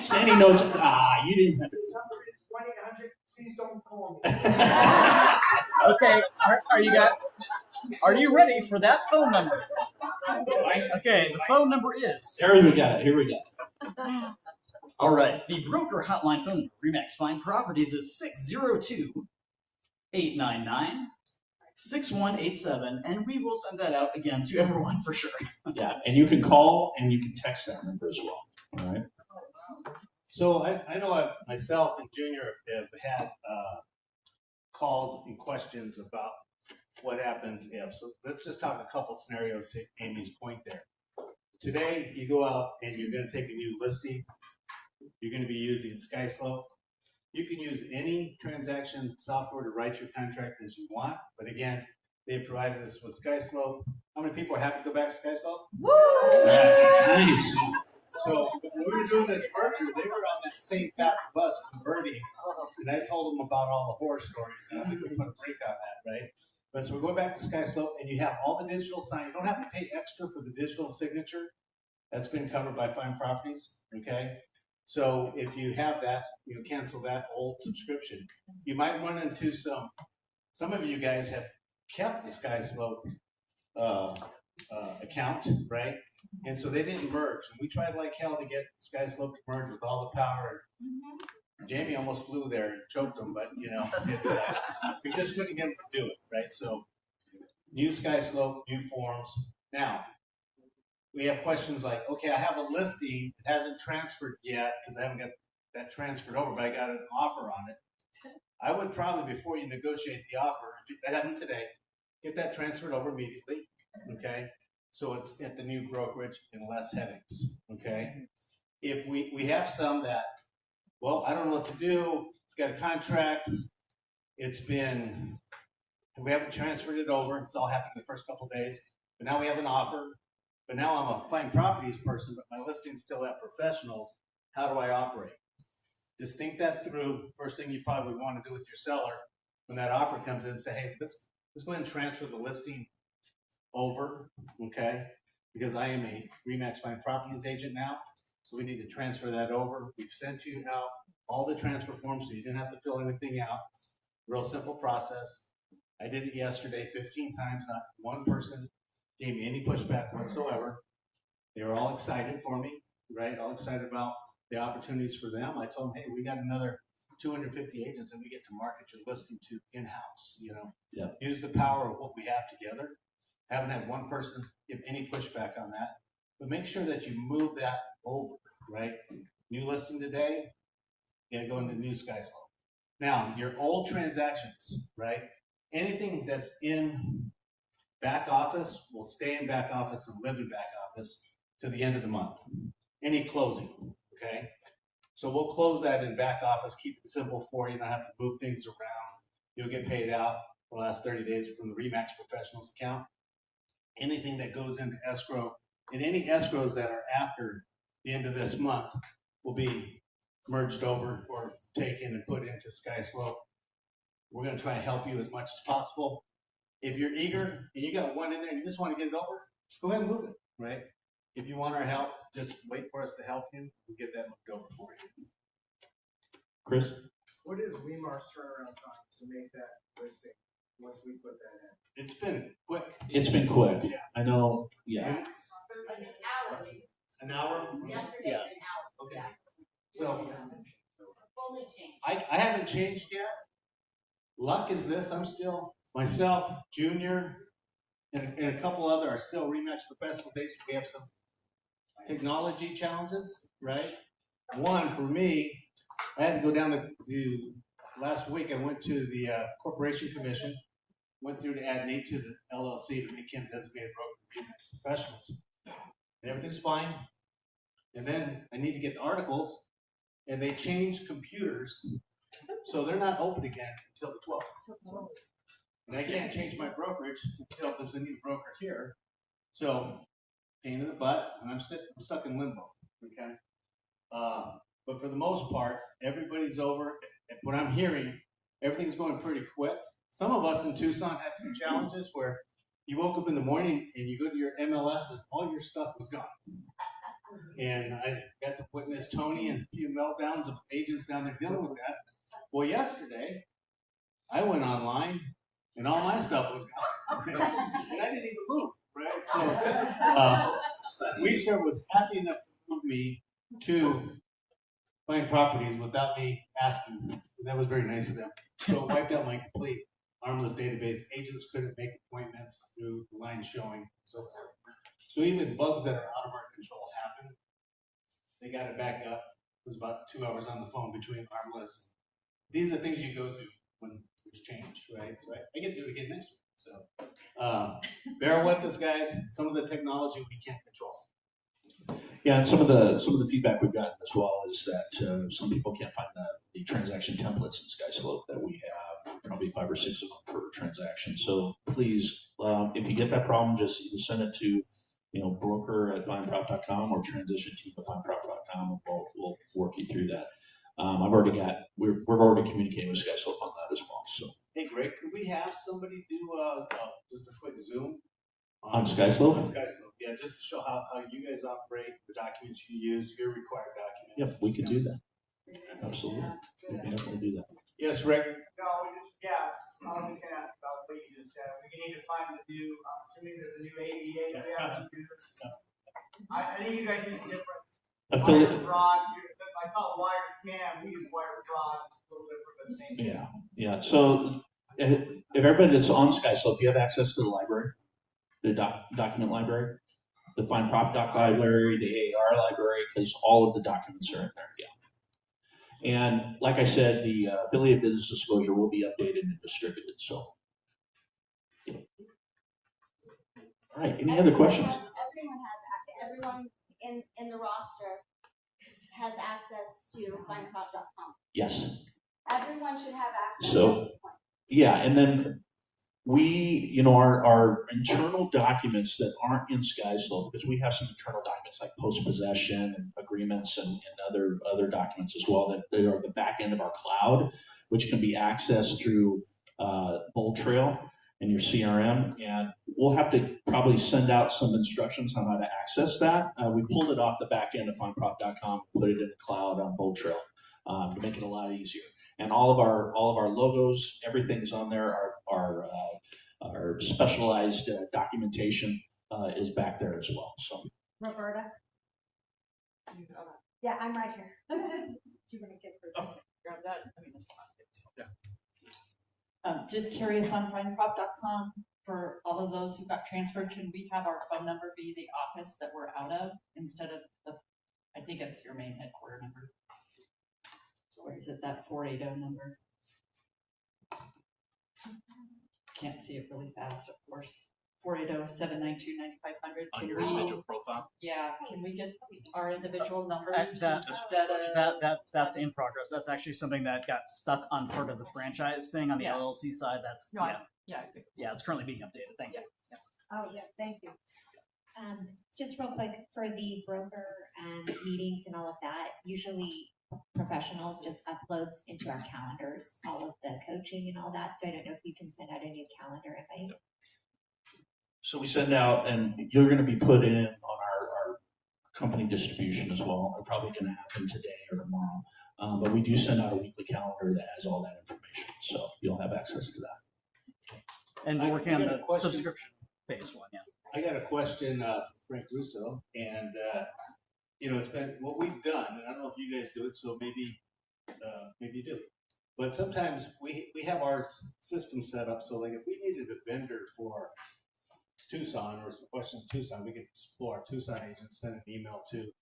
Speaker 5: Sandy knows. You didn't have it.
Speaker 11: The number is 1-800. Please don't call me.
Speaker 2: Okay, are you ready for that phone number? Okay, the phone number is.
Speaker 5: Here we got it.
Speaker 2: All right, the broker hotline phone number, Remax Fine Properties, is 602-899-6187, and we will send that out again to everyone for sure.
Speaker 5: Yeah, and you can call and you can text that number as well. All right.
Speaker 1: So I know myself and Junior have had calls and questions about what happens if. So let's just talk a couple scenarios to Amy's point there. Today, you go out and you're going to take a new listing. You're going to be using SkySlope. You can use any transaction software to write your contract as you want. But again, they provided us with SkySlope. How many people are happy to go back to SkySlope?
Speaker 5: Woo! Nice.
Speaker 1: So when we were doing this merger, they were on that same path of us converting, and I told them about all the horror stories, and I think we put a break on that, right? But so we're going back to SkySlope, and you have all the digital sign. You don't have to pay extra for the digital signature. That's been covered by Fine Properties, okay? So if you have that, cancel that old subscription. You might run into some of you guys have kept the SkySlope account, right? And so they didn't merge. And we tried like hell to get SkySlope to merge with all the power. Jamie almost flew there and choked him, but we just couldn't get him to do it, right? So new SkySlope, new forms. Now, we have questions like, okay, I have a listing, it hasn't transferred yet because I haven't got that transferred over, but I got an offer on it. I would probably, before you negotiate the offer, if that happened today, get that transferred over immediately, okay? So it's at the new brokerage and less headaches, okay? If we have some that, well, I don't know what to do, got a contract, we haven't transferred it over, it's all happened the first couple of days, but now we have an offer, but now I'm a Fine Properties person, but my listing's still at professionals, how do I operate? Just think that through. First thing you probably want to do with your seller when that offer comes in, say, hey, let's go ahead and transfer the listing over, okay? Because I am a Remax Fine Properties agent now, so we need to transfer that over. We've sent you out all the transfer forms, so you didn't have to fill anything out. Real simple process. I did it yesterday 15 times, not one person gave me any pushback whatsoever. They were all excited for me, right? All excited about the opportunities for them. I told them, hey, we got another 250 agents that we get to market your listing to in-house, you know.
Speaker 5: Yeah.
Speaker 1: Use the power of what we have together. Haven't had one person give any pushback on that. But make sure that you move that over, right? New listing today, you gotta go into new SkySlope. Now, your old transactions, right? Anything that's in back office will stay in back office and live in back office to the end of the month. Any closing, okay? So we'll close that in back office, keep it simple for you, not have to move things around. You'll get paid out for the last 30 days from the Remax Professionals account. Anything that goes into escrow, and any escrows that are after the end of this month will be merged over or taken and put into SkySlope. We're gonna try to help you as much as possible. If you're eager and you got one in there and you just want to get it over, go ahead and move it, right? If you want our help, just wait for us to help you. We'll get that moved over for you.
Speaker 5: Chris?
Speaker 11: What is Wemar's turnaround time to make that listing once we put that in?
Speaker 1: It's been quick.
Speaker 5: It's been quick.
Speaker 1: Yeah.
Speaker 5: I know. Yeah.
Speaker 1: An hour?
Speaker 14: Yesterday,
Speaker 5: Yeah.
Speaker 14: an hour.
Speaker 1: Okay. So
Speaker 14: Fully changed.
Speaker 1: I haven't changed yet. Luck is this. I'm still myself, Junior, and a couple other are still Rematch Professional Days. We have some technology challenges, right? One for me, I had to go down to last week. I went to the Corporation Commission, went through to add Nate to the LLC to make him designated broker Rematch Professionals. And everything's fine. And then I need to get the articles, and they changed computers, so they're not open again until the 12th. And I can't change my brokerage until there's a new broker here. So, pain in the butt, and I'm stuck in limbo. Okay. But for the most part, everybody's over. And what I'm hearing, everything's going pretty quick. Some of us in Tucson had some challenges where you woke up in the morning and you go to your MLS and all your stuff was gone. And I got to witness Tony and a few meltdowns of agents down there dealing with that. Well, yesterday, I went online and all my stuff was gone. And I didn't even move, right? So, WeServe was happy enough to move me to find properties without me asking. That was very nice of them. So it wiped out my complete armless database. Agents couldn't make appointments through the line showing and so forth. So even bugs that are out of our control happen. They got it back up. It was about 2 hours on the phone between armless. These are things you go through when there's change, right? So I get to do it again next week. So bear with us, guys. Some of the technology we can't control.
Speaker 5: Yeah, and some of the feedback we've gotten as well is that some people can't find the transaction templates in SkySlope that we have, probably 5 or 6 of them per transaction. So please, if you get that problem, just either send it to broker@fineprop.com or transitionteam@fineprop.com, and we'll work you through that. We're already communicating with SkySlope on that as well. So
Speaker 1: hey, Greg, could we have somebody do just a quick Zoom
Speaker 5: on SkySlope?
Speaker 1: On SkySlope, yeah, just to show how you guys operate, the documents you use, your required documents.
Speaker 5: Yep, we could do that. Absolutely, we can definitely do that.
Speaker 1: Yes, Rick.
Speaker 11: No, I was just gonna ask about what you just said. We need to find the new, I'm assuming there's a new ABA that we have to do. I think you guys use different wire fraud. I saw wire scam, we use wire fraud. It's a little different, but same thing.
Speaker 5: Yeah. So if everybody that's on SkySlope, you have access to the library, the document library, the FineProp library, the AAR library, because all of the documents are in there. Yeah. And like I said, the affiliate business disclosure will be updated and distributed. So, yeah. All right. Any other questions?
Speaker 8: Everyone in the roster has access to fineprop.com.
Speaker 5: Yes.
Speaker 8: Everyone should have access
Speaker 5: So,
Speaker 8: at this point.
Speaker 5: yeah, and then we, our internal documents that aren't in SkySlope, because we have some internal documents like post-possession and agreements and other documents as well that they are the back end of our cloud, which can be accessed through Bold Trail and your CRM. And we'll have to probably send out some instructions on how to access that. We pulled it off the back end of fineprop.com, put it in the cloud on Bold Trail to make it a lot easier. And all of our logos, everything's on there. Our specialized documentation is back there as well. So,
Speaker 3: Roberta? Yeah, I'm right here. Do you want to get her?
Speaker 15: grab that. I mean, it's not big deal. Just curious on findprop.com for all of those who got transferred, can we have our phone number be the office that we're out of instead of I think it's your main headquarter number. Or is it that 480 number? Can't see it really fast, of course. 480-792-9500.
Speaker 2: On your individual profile?
Speaker 15: Yeah, can we get our individual numbers
Speaker 2: That's
Speaker 15: instead of...
Speaker 2: That's in progress. That's actually something that got stuck on part of the franchise thing on the LLC side. That's it's currently being updated. Thank you. Yeah.
Speaker 3: Oh yeah, thank you.
Speaker 12: Just real quick, for the broker and meetings and all of that, usually professionals just uploads into our calendars, all of the coaching and all that. So I don't know if you can send out a new calendar invite.
Speaker 5: So we send out, and you're going to be put in on our company distribution as well. It's probably going to happen today or tomorrow. But we do send out a weekly calendar that has all that information. So you'll have access to that.
Speaker 2: And we're working on the subscription-based one, yeah.
Speaker 1: I got a question, Frank Russo, and it's been what we've done, and I don't know if you guys do it, so maybe you do. But sometimes we have our system set up so like if we needed a vendor for Tucson or some question in Tucson, we could just pull our Tucson agent, send an email to,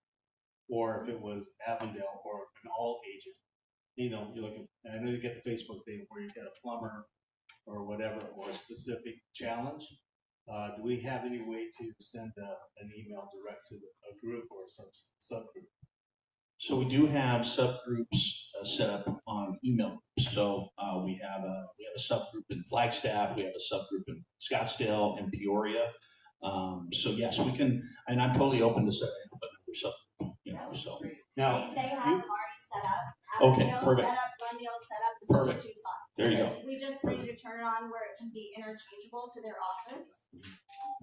Speaker 1: or if it was Avondale or an all agent, you're looking, and I know you get the Facebook thing where you get a plumber or whatever, or a specific challenge. Do we have any way to send an email direct to a group or a subgroup?
Speaker 5: So we do have subgroups set up on email. So we have a subgroup in Flagstaff, we have a subgroup in Scottsdale and Peoria. So yes, we can, and I'm totally open to setting up another subgroup. So
Speaker 1: now
Speaker 8: they have them already set up.
Speaker 5: Okay,
Speaker 8: Avondale
Speaker 5: perfect.
Speaker 8: Set up, Glendale set up.
Speaker 5: Perfect.
Speaker 8: Tucson.
Speaker 5: There you go.
Speaker 8: We just need to turn it on where it can be interchangeable to their office.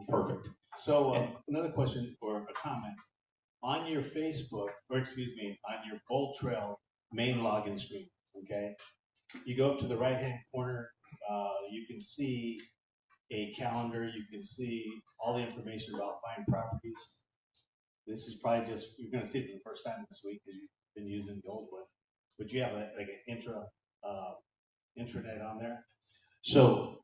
Speaker 5: Perfect.
Speaker 1: So another question or a comment. On your Facebook, or excuse me, on your Bold Trail main login screen, okay, you go up to the right-hand corner, you can see a calendar, you can see all the information about Find Properties. This is probably just, you're going to see it for the first time this week because you've been using the old one. But you have like an intranet on there?
Speaker 5: So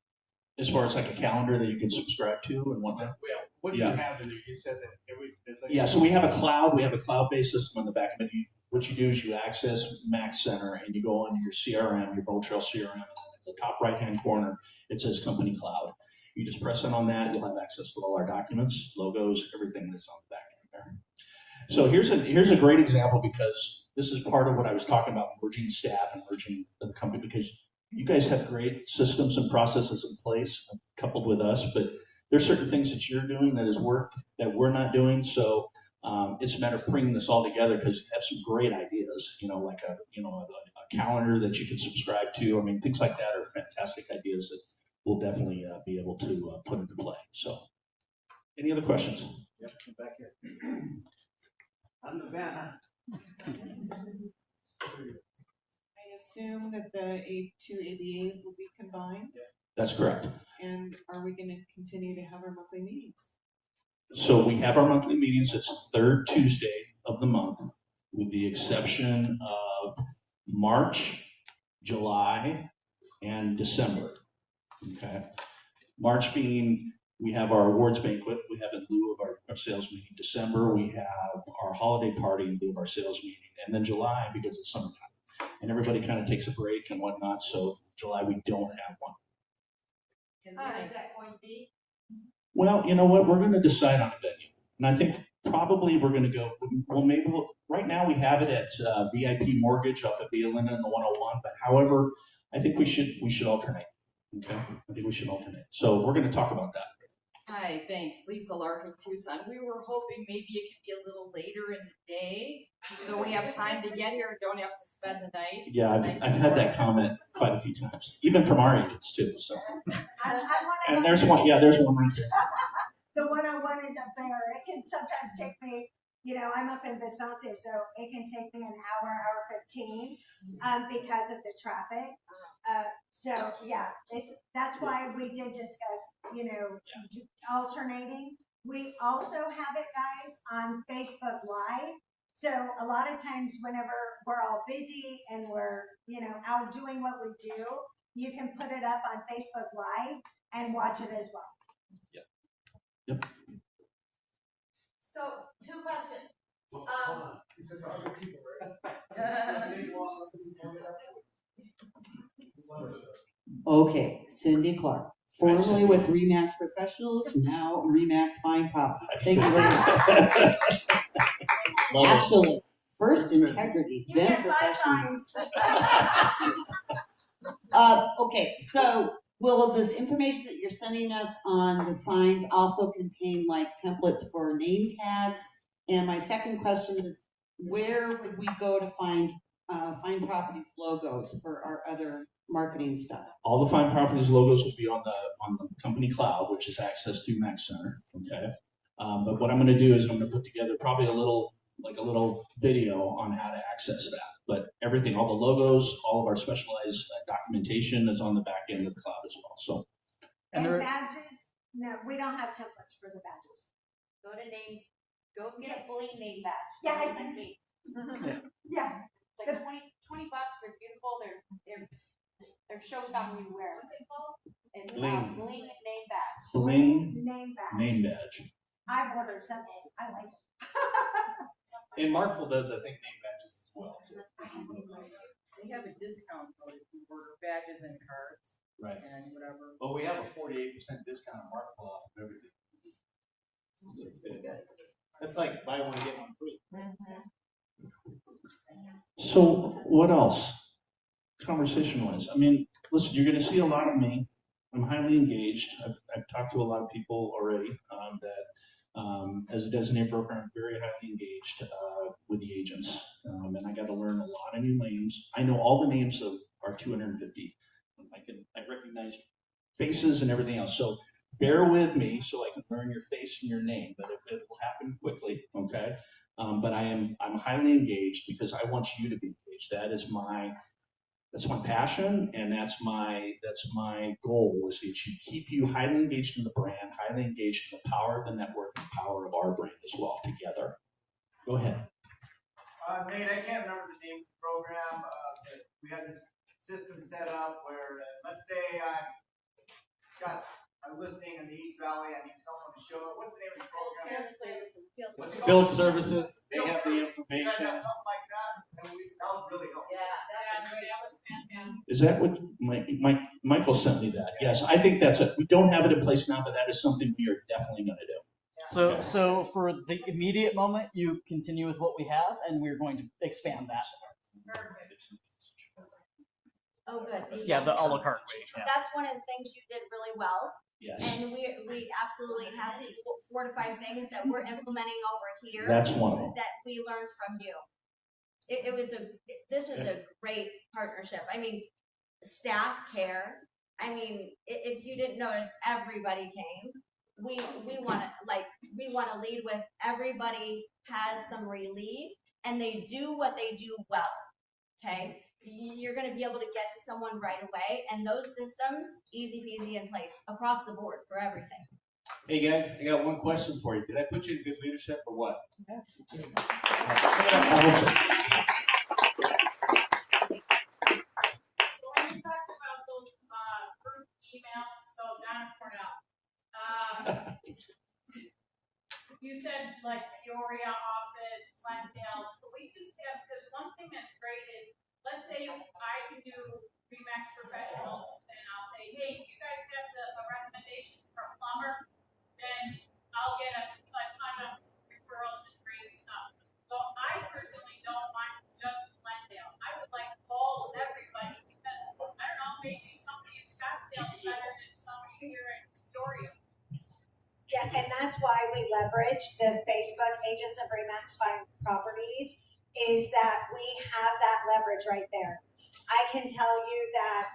Speaker 5: as far as like a calendar that you can subscribe to and whatnot?
Speaker 1: What do you have in there? You said that
Speaker 5: so we have a cloud-based system on the back of it. What you do is you access Max Center and you go onto your CRM, your Bold Trail CRM, and at the top right-hand corner, it says Company Cloud. You just press in on that, you'll have access to all our documents, logos, everything that's on the back end there. So here's a great example because this is part of what I was talking about, merging staff and merging the company, because you guys have great systems and processes in place coupled with us, but there's certain things that you're doing that has worked that we're not doing. So it's a matter of bringing this all together because you have some great ideas, like a calendar that you can subscribe to. I mean, things like that are fantastic ideas that we'll definitely be able to put into play. So any other questions?
Speaker 1: Yep, come back here. I'm the van.
Speaker 16: I assume that the two ABAs will be combined.
Speaker 5: That's correct.
Speaker 16: And are we going to continue to have our monthly meetings?
Speaker 5: So we have our monthly meetings. It's the third Tuesday of the month, with the exception of March, July, and December. Okay. March being, we have our awards banquet. We have in lieu of our sales meeting. December, we have our holiday party in lieu of our sales meeting. And then July, because it's summertime. And everybody kind of takes a break and whatnot. So July, we don't have one.
Speaker 13: And where is that going to be?
Speaker 5: Well, you know what? We're going to decide on a venue. And I think probably we're going to go, right now we have it at VIP Mortgage off of Violina and the 101. But however, I think we should alternate. Okay? I think we should alternate. So we're going to talk about that.
Speaker 15: Hi, thanks. Lisa Larkin, Tucson. We were hoping maybe it could be a little later in the day so we have time to get here and don't have to spend the night.
Speaker 5: Yeah, I've had that comment quite a few times, even from our agents too. So, and there's one. Yeah, there's one right there.
Speaker 3: The 101 is a bear. It can sometimes take me, I'm up in Wisconsin, so it can take me an hour 15 because of the traffic. So yeah, that's why we did discuss, alternating. We also have it, guys, on Facebook Live. So a lot of times whenever we're all busy and we're, out doing what we do, you can put it up on Facebook Live and watch it as well.
Speaker 13: So, 2 questions.
Speaker 9: Okay, Cindy Clark, formerly with Remax Professionals, now Remax Fine Properties. Thank you very much. Actually, first integrity, then professionals. Okay, so will this information that you're sending us on the signs also contain like templates for name tags? And my second question is, where would we go to find Fine Properties logos for our other marketing stuff?
Speaker 5: All the Fine Properties logos will be on the company cloud, which is accessed through Mac Center. Okay, but what I'm going to do is I'm going to put together probably a little video on how to access that. But everything, all the logos, all of our specialized documentation is on the back end of the cloud as well. So,
Speaker 3: and badges? No, we don't have templates for the badges.
Speaker 14: Go get a bullying name badge.
Speaker 3: Yeah,
Speaker 14: It's like me.
Speaker 3: Yeah.
Speaker 14: It's like $20. They're beautiful. They're showstopping when you wear them. What's it called? It's bling name badge.
Speaker 5: Bling
Speaker 3: name badge. I've ordered several. I like it.
Speaker 7: And Markville does, I think, name badges as well. So.
Speaker 2: They have a discount code if you order badges and cards.
Speaker 7: Right.
Speaker 2: And whatever.
Speaker 7: Well, we have a 48% discount on Markville off of everything. So it's good. That's like buy one, get one free.
Speaker 5: So what else? Conversation-wise, I mean, listen, you're going to see a lot of me. I'm highly engaged. I've talked to a lot of people already as a designated broker, I'm very highly engaged with the agents. And I got to learn a lot of new names. I know all the names of our 250. I recognize faces and everything else. So bear with me so I can learn your face and your name, but it will happen quickly, okay? But I'm highly engaged because I want you to be engaged. That's my passion, and that's my goal, is that you keep you highly engaged in the brand, highly engaged in the power of the network, and the power of our brand as well together. Go ahead.
Speaker 17: Nate, I can't remember the name of the program, but we had this system set up where, let's say I've got a listing in the East Valley, I need someone to show up. What's the name of the program?
Speaker 7: Field services, they have the information.
Speaker 17: Something like that, and that was really helpful.
Speaker 5: Is that what Michael sent me that? Yes, I think that's it. We don't have it in place now, but that is something we are definitely going to do.
Speaker 2: So for the immediate moment, you continue with what we have, and we're going to expand that.
Speaker 8: Oh, good.
Speaker 2: Yeah, the a la carte way. Yeah.
Speaker 8: That's one of the things you did really well.
Speaker 5: Yes.
Speaker 8: And we absolutely have 4 to 5 things that we're implementing over here.
Speaker 5: That's one of them.
Speaker 8: That we learned from you. This is a great partnership. I mean, staff care. I mean, if you didn't notice, everybody came. We want to lead with everybody has some relief, and they do what they do well. Okay, you're going to be able to get to someone right away, and those systems, easy peasy in place across the board for everything.
Speaker 1: Hey guys, I got one question for you. Did I put you in good leadership or what?
Speaker 4: When you talked about those group emails, so Donna Cornell, you said like Peoria office, Glendale. But we just have, because one thing that's great is, let's say I can do Remax Professionals, and I'll say, hey, you guys have a recommendation for a plumber, then I'll get a ton of referrals and great stuff. So I personally don't mind just Glendale. I would like all of everybody, because I don't know, maybe somebody in Scottsdale is better than somebody here in Peoria.
Speaker 3: Yeah, and that's why we leverage the Facebook Agents of Remax Fine Properties, is that we have that leverage right there. I can tell you that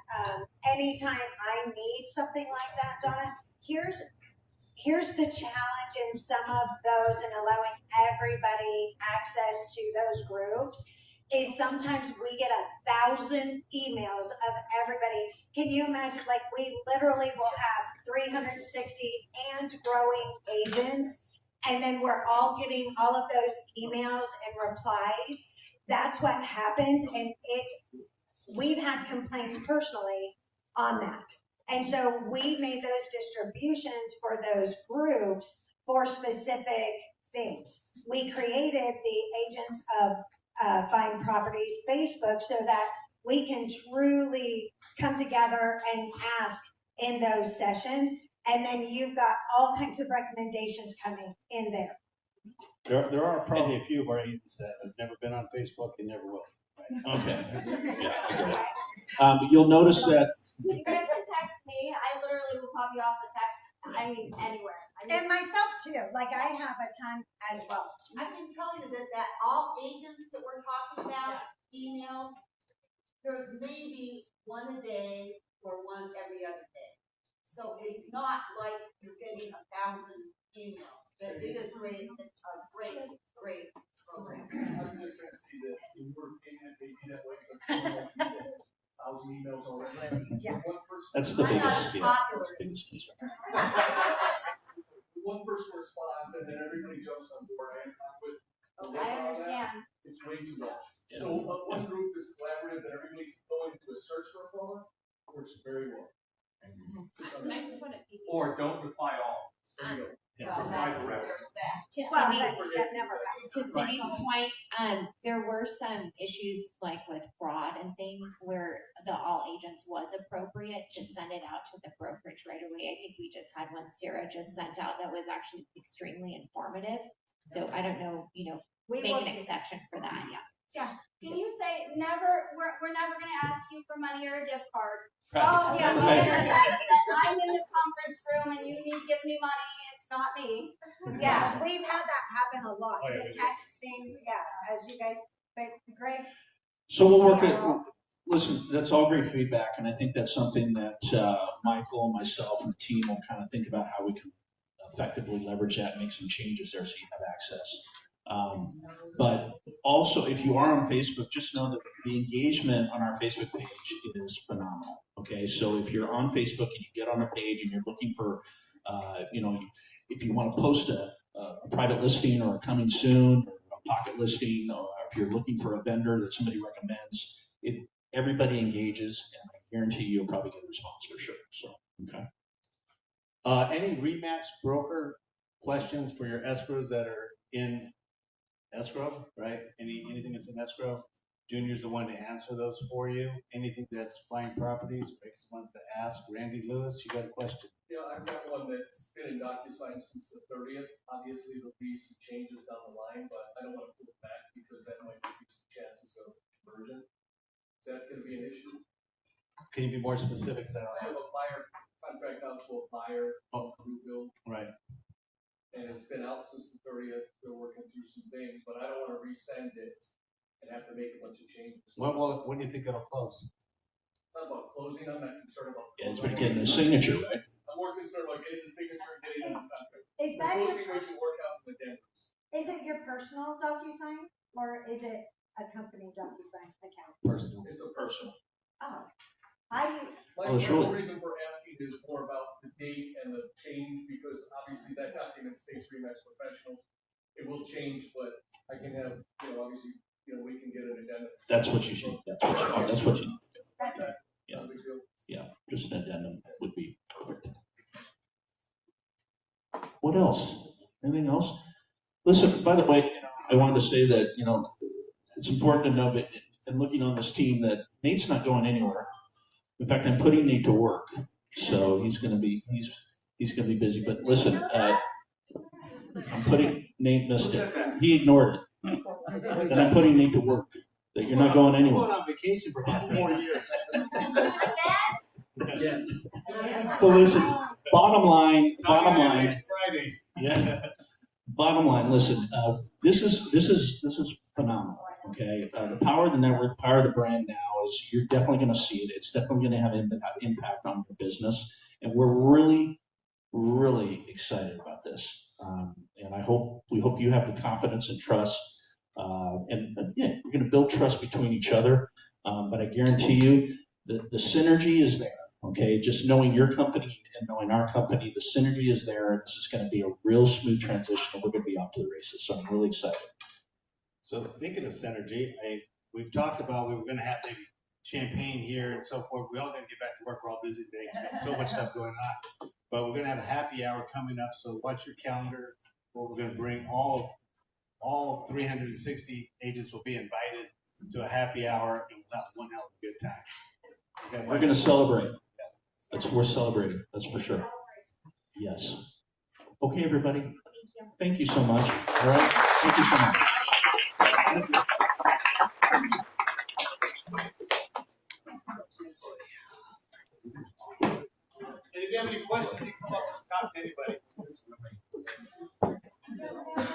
Speaker 3: anytime I need something like that, Donna, here's the challenge in some of those and allowing everybody access to those groups is sometimes we get 1,000 emails of everybody. Can you imagine, like, we literally will have 360 and growing agents, and then we're all getting all of those emails and replies. That's what happens, and we've had complaints personally on that. And so we made those distributions for those groups for specific things. We created the Agents of Fine Properties Facebook so that we can truly come together and ask in those sessions. And then you've got all kinds of recommendations coming in there.
Speaker 1: There are probably a few of our agents that have never been on Facebook and never will. Right?
Speaker 5: Okay. Yeah, I get it. You'll notice that.
Speaker 14: You guys can text me. I literally will copy off the text. I mean, anywhere.
Speaker 3: And myself too. Like I have a ton as well.
Speaker 18: I can tell you that all agents that we're talking about email, there's maybe one a day or one every other day. So it's not like you're getting 1,000 emails. But it is great, a great program.
Speaker 6: I'm just going to see that you were maybe that way, but so much you get 1,000 emails already.
Speaker 3: Yeah.
Speaker 5: That's the biggest. Yeah, that's the biggest concern.
Speaker 6: One person responds, and then everybody jumps on board.
Speaker 14: I understand.
Speaker 6: It's way too much. Yeah. So one group that's collaborative that everybody can go into a search for a plumber works very well.
Speaker 4: I just want to.
Speaker 6: Or don't reply all. There you go. Reply direct.
Speaker 12: To Cindy's point, there were some issues like with fraud and things where the all agents was appropriate to send it out to the brokerage right away. I think we just had one Sarah just sent out that was actually extremely informative. So I don't know, make an exception for that. Yeah.
Speaker 14: Yeah. Can you say never? We're never going to ask you for money or a gift card.
Speaker 5: Right.
Speaker 14: Oh yeah.
Speaker 5: Right.
Speaker 14: I'm in the conference room and you need to give me money. It's not me.
Speaker 3: Yeah, we've had that happen a lot.
Speaker 1: Oh, yeah,
Speaker 3: The text things, yeah, as you guys, but Greg.
Speaker 5: So we'll work it. Listen, that's all great feedback, and I think that's something that Michael, myself, and the team will kind of think about how we can effectively leverage that and make some changes there so you have access. But also, if you are on Facebook, just know that the engagement on our Facebook page is phenomenal. Okay, so if you're on Facebook and you get on a page and you're looking for, if you want to post a private listing or a coming soon or a pocket listing, or if you're looking for a vendor that somebody recommends, everybody engages, and I guarantee you'll probably get a response for sure. So, okay.
Speaker 1: Any RE/MAX broker questions for your escrows that are in escrow, right? Anything that's in escrow? Junior's the one to answer those for you. Anything that's Fine Properties, Rick's the ones to ask. Randy Lewis, you got a question?
Speaker 6: Yeah, I've got one that's been in DocuSign since the 30th. Obviously, there'll be some changes down the line, but I don't want to pull it back because that might reduce the chances of conversion. Is that going to be an issue?
Speaker 1: Can you be more specific?
Speaker 6: I have a buyer contract out to a buyer of new build.
Speaker 1: Right.
Speaker 6: And it's been out since the 30th. They're working through some things, but I don't want to resend it and have to make a bunch of changes.
Speaker 1: When do you think it'll close?
Speaker 6: It's not about closing. I'm not concerned about
Speaker 5: Yeah, it's been getting the signature, right?
Speaker 6: I'm more concerned about getting the signature and getting the contract.
Speaker 3: Is that your
Speaker 6: closing we can work out in the dentist.
Speaker 3: Is it your personal DocuSign or is it a company DocuSign account?
Speaker 1: Personal.
Speaker 6: It's a personal.
Speaker 3: Oh,
Speaker 6: My reason for asking is more about the date and the change because obviously that document states RE/MAX Professionals. It will change, but I can have, obviously, we can get an addendum.
Speaker 5: That's what you should. That's what you need.
Speaker 6: Yeah.
Speaker 5: Yeah, just an addendum would be perfect. What else? Anything else? Listen, by the way, I wanted to say that, it's important to know that in looking on this team that Nate's not going anywhere. In fact, I'm putting Nate to work. So he's going to be busy. But listen, I'm putting, Nate missed it. He ignored it. And I'm putting Nate to work. That you're not going anywhere.
Speaker 1: I'm going on vacation for about 4 years.
Speaker 5: So listen, bottom line.
Speaker 1: Friday.
Speaker 5: Yeah. Bottom line, listen. This is phenomenal. Okay, the power of the network, power of the brand now is you're definitely going to see it. It's definitely going to have an impact on your business, and we're really, really excited about this. And we hope you have the confidence and trust. And yeah, we're going to build trust between each other. But I guarantee you, the synergy is there. Okay, just knowing your company and knowing our company, the synergy is there, and this is going to be a real smooth transition, and we're going to be off to the races. So I'm really excited.
Speaker 1: So speaking of synergy, we've talked about we were going to have maybe champagne here and so forth. We all got to get back to work. We're all busy today. We've got so much stuff going on. But we're going to have a happy hour coming up. So watch your calendar. We're going to bring all 360 agents will be invited to a happy hour, and we'll have one hell of a good time.
Speaker 5: We're going to celebrate. We're celebrating. That's for sure. Yes. Okay, everybody. Thank you so much. All right. Thank you so much.
Speaker 7: If you have any questions, you come up and talk to anybody.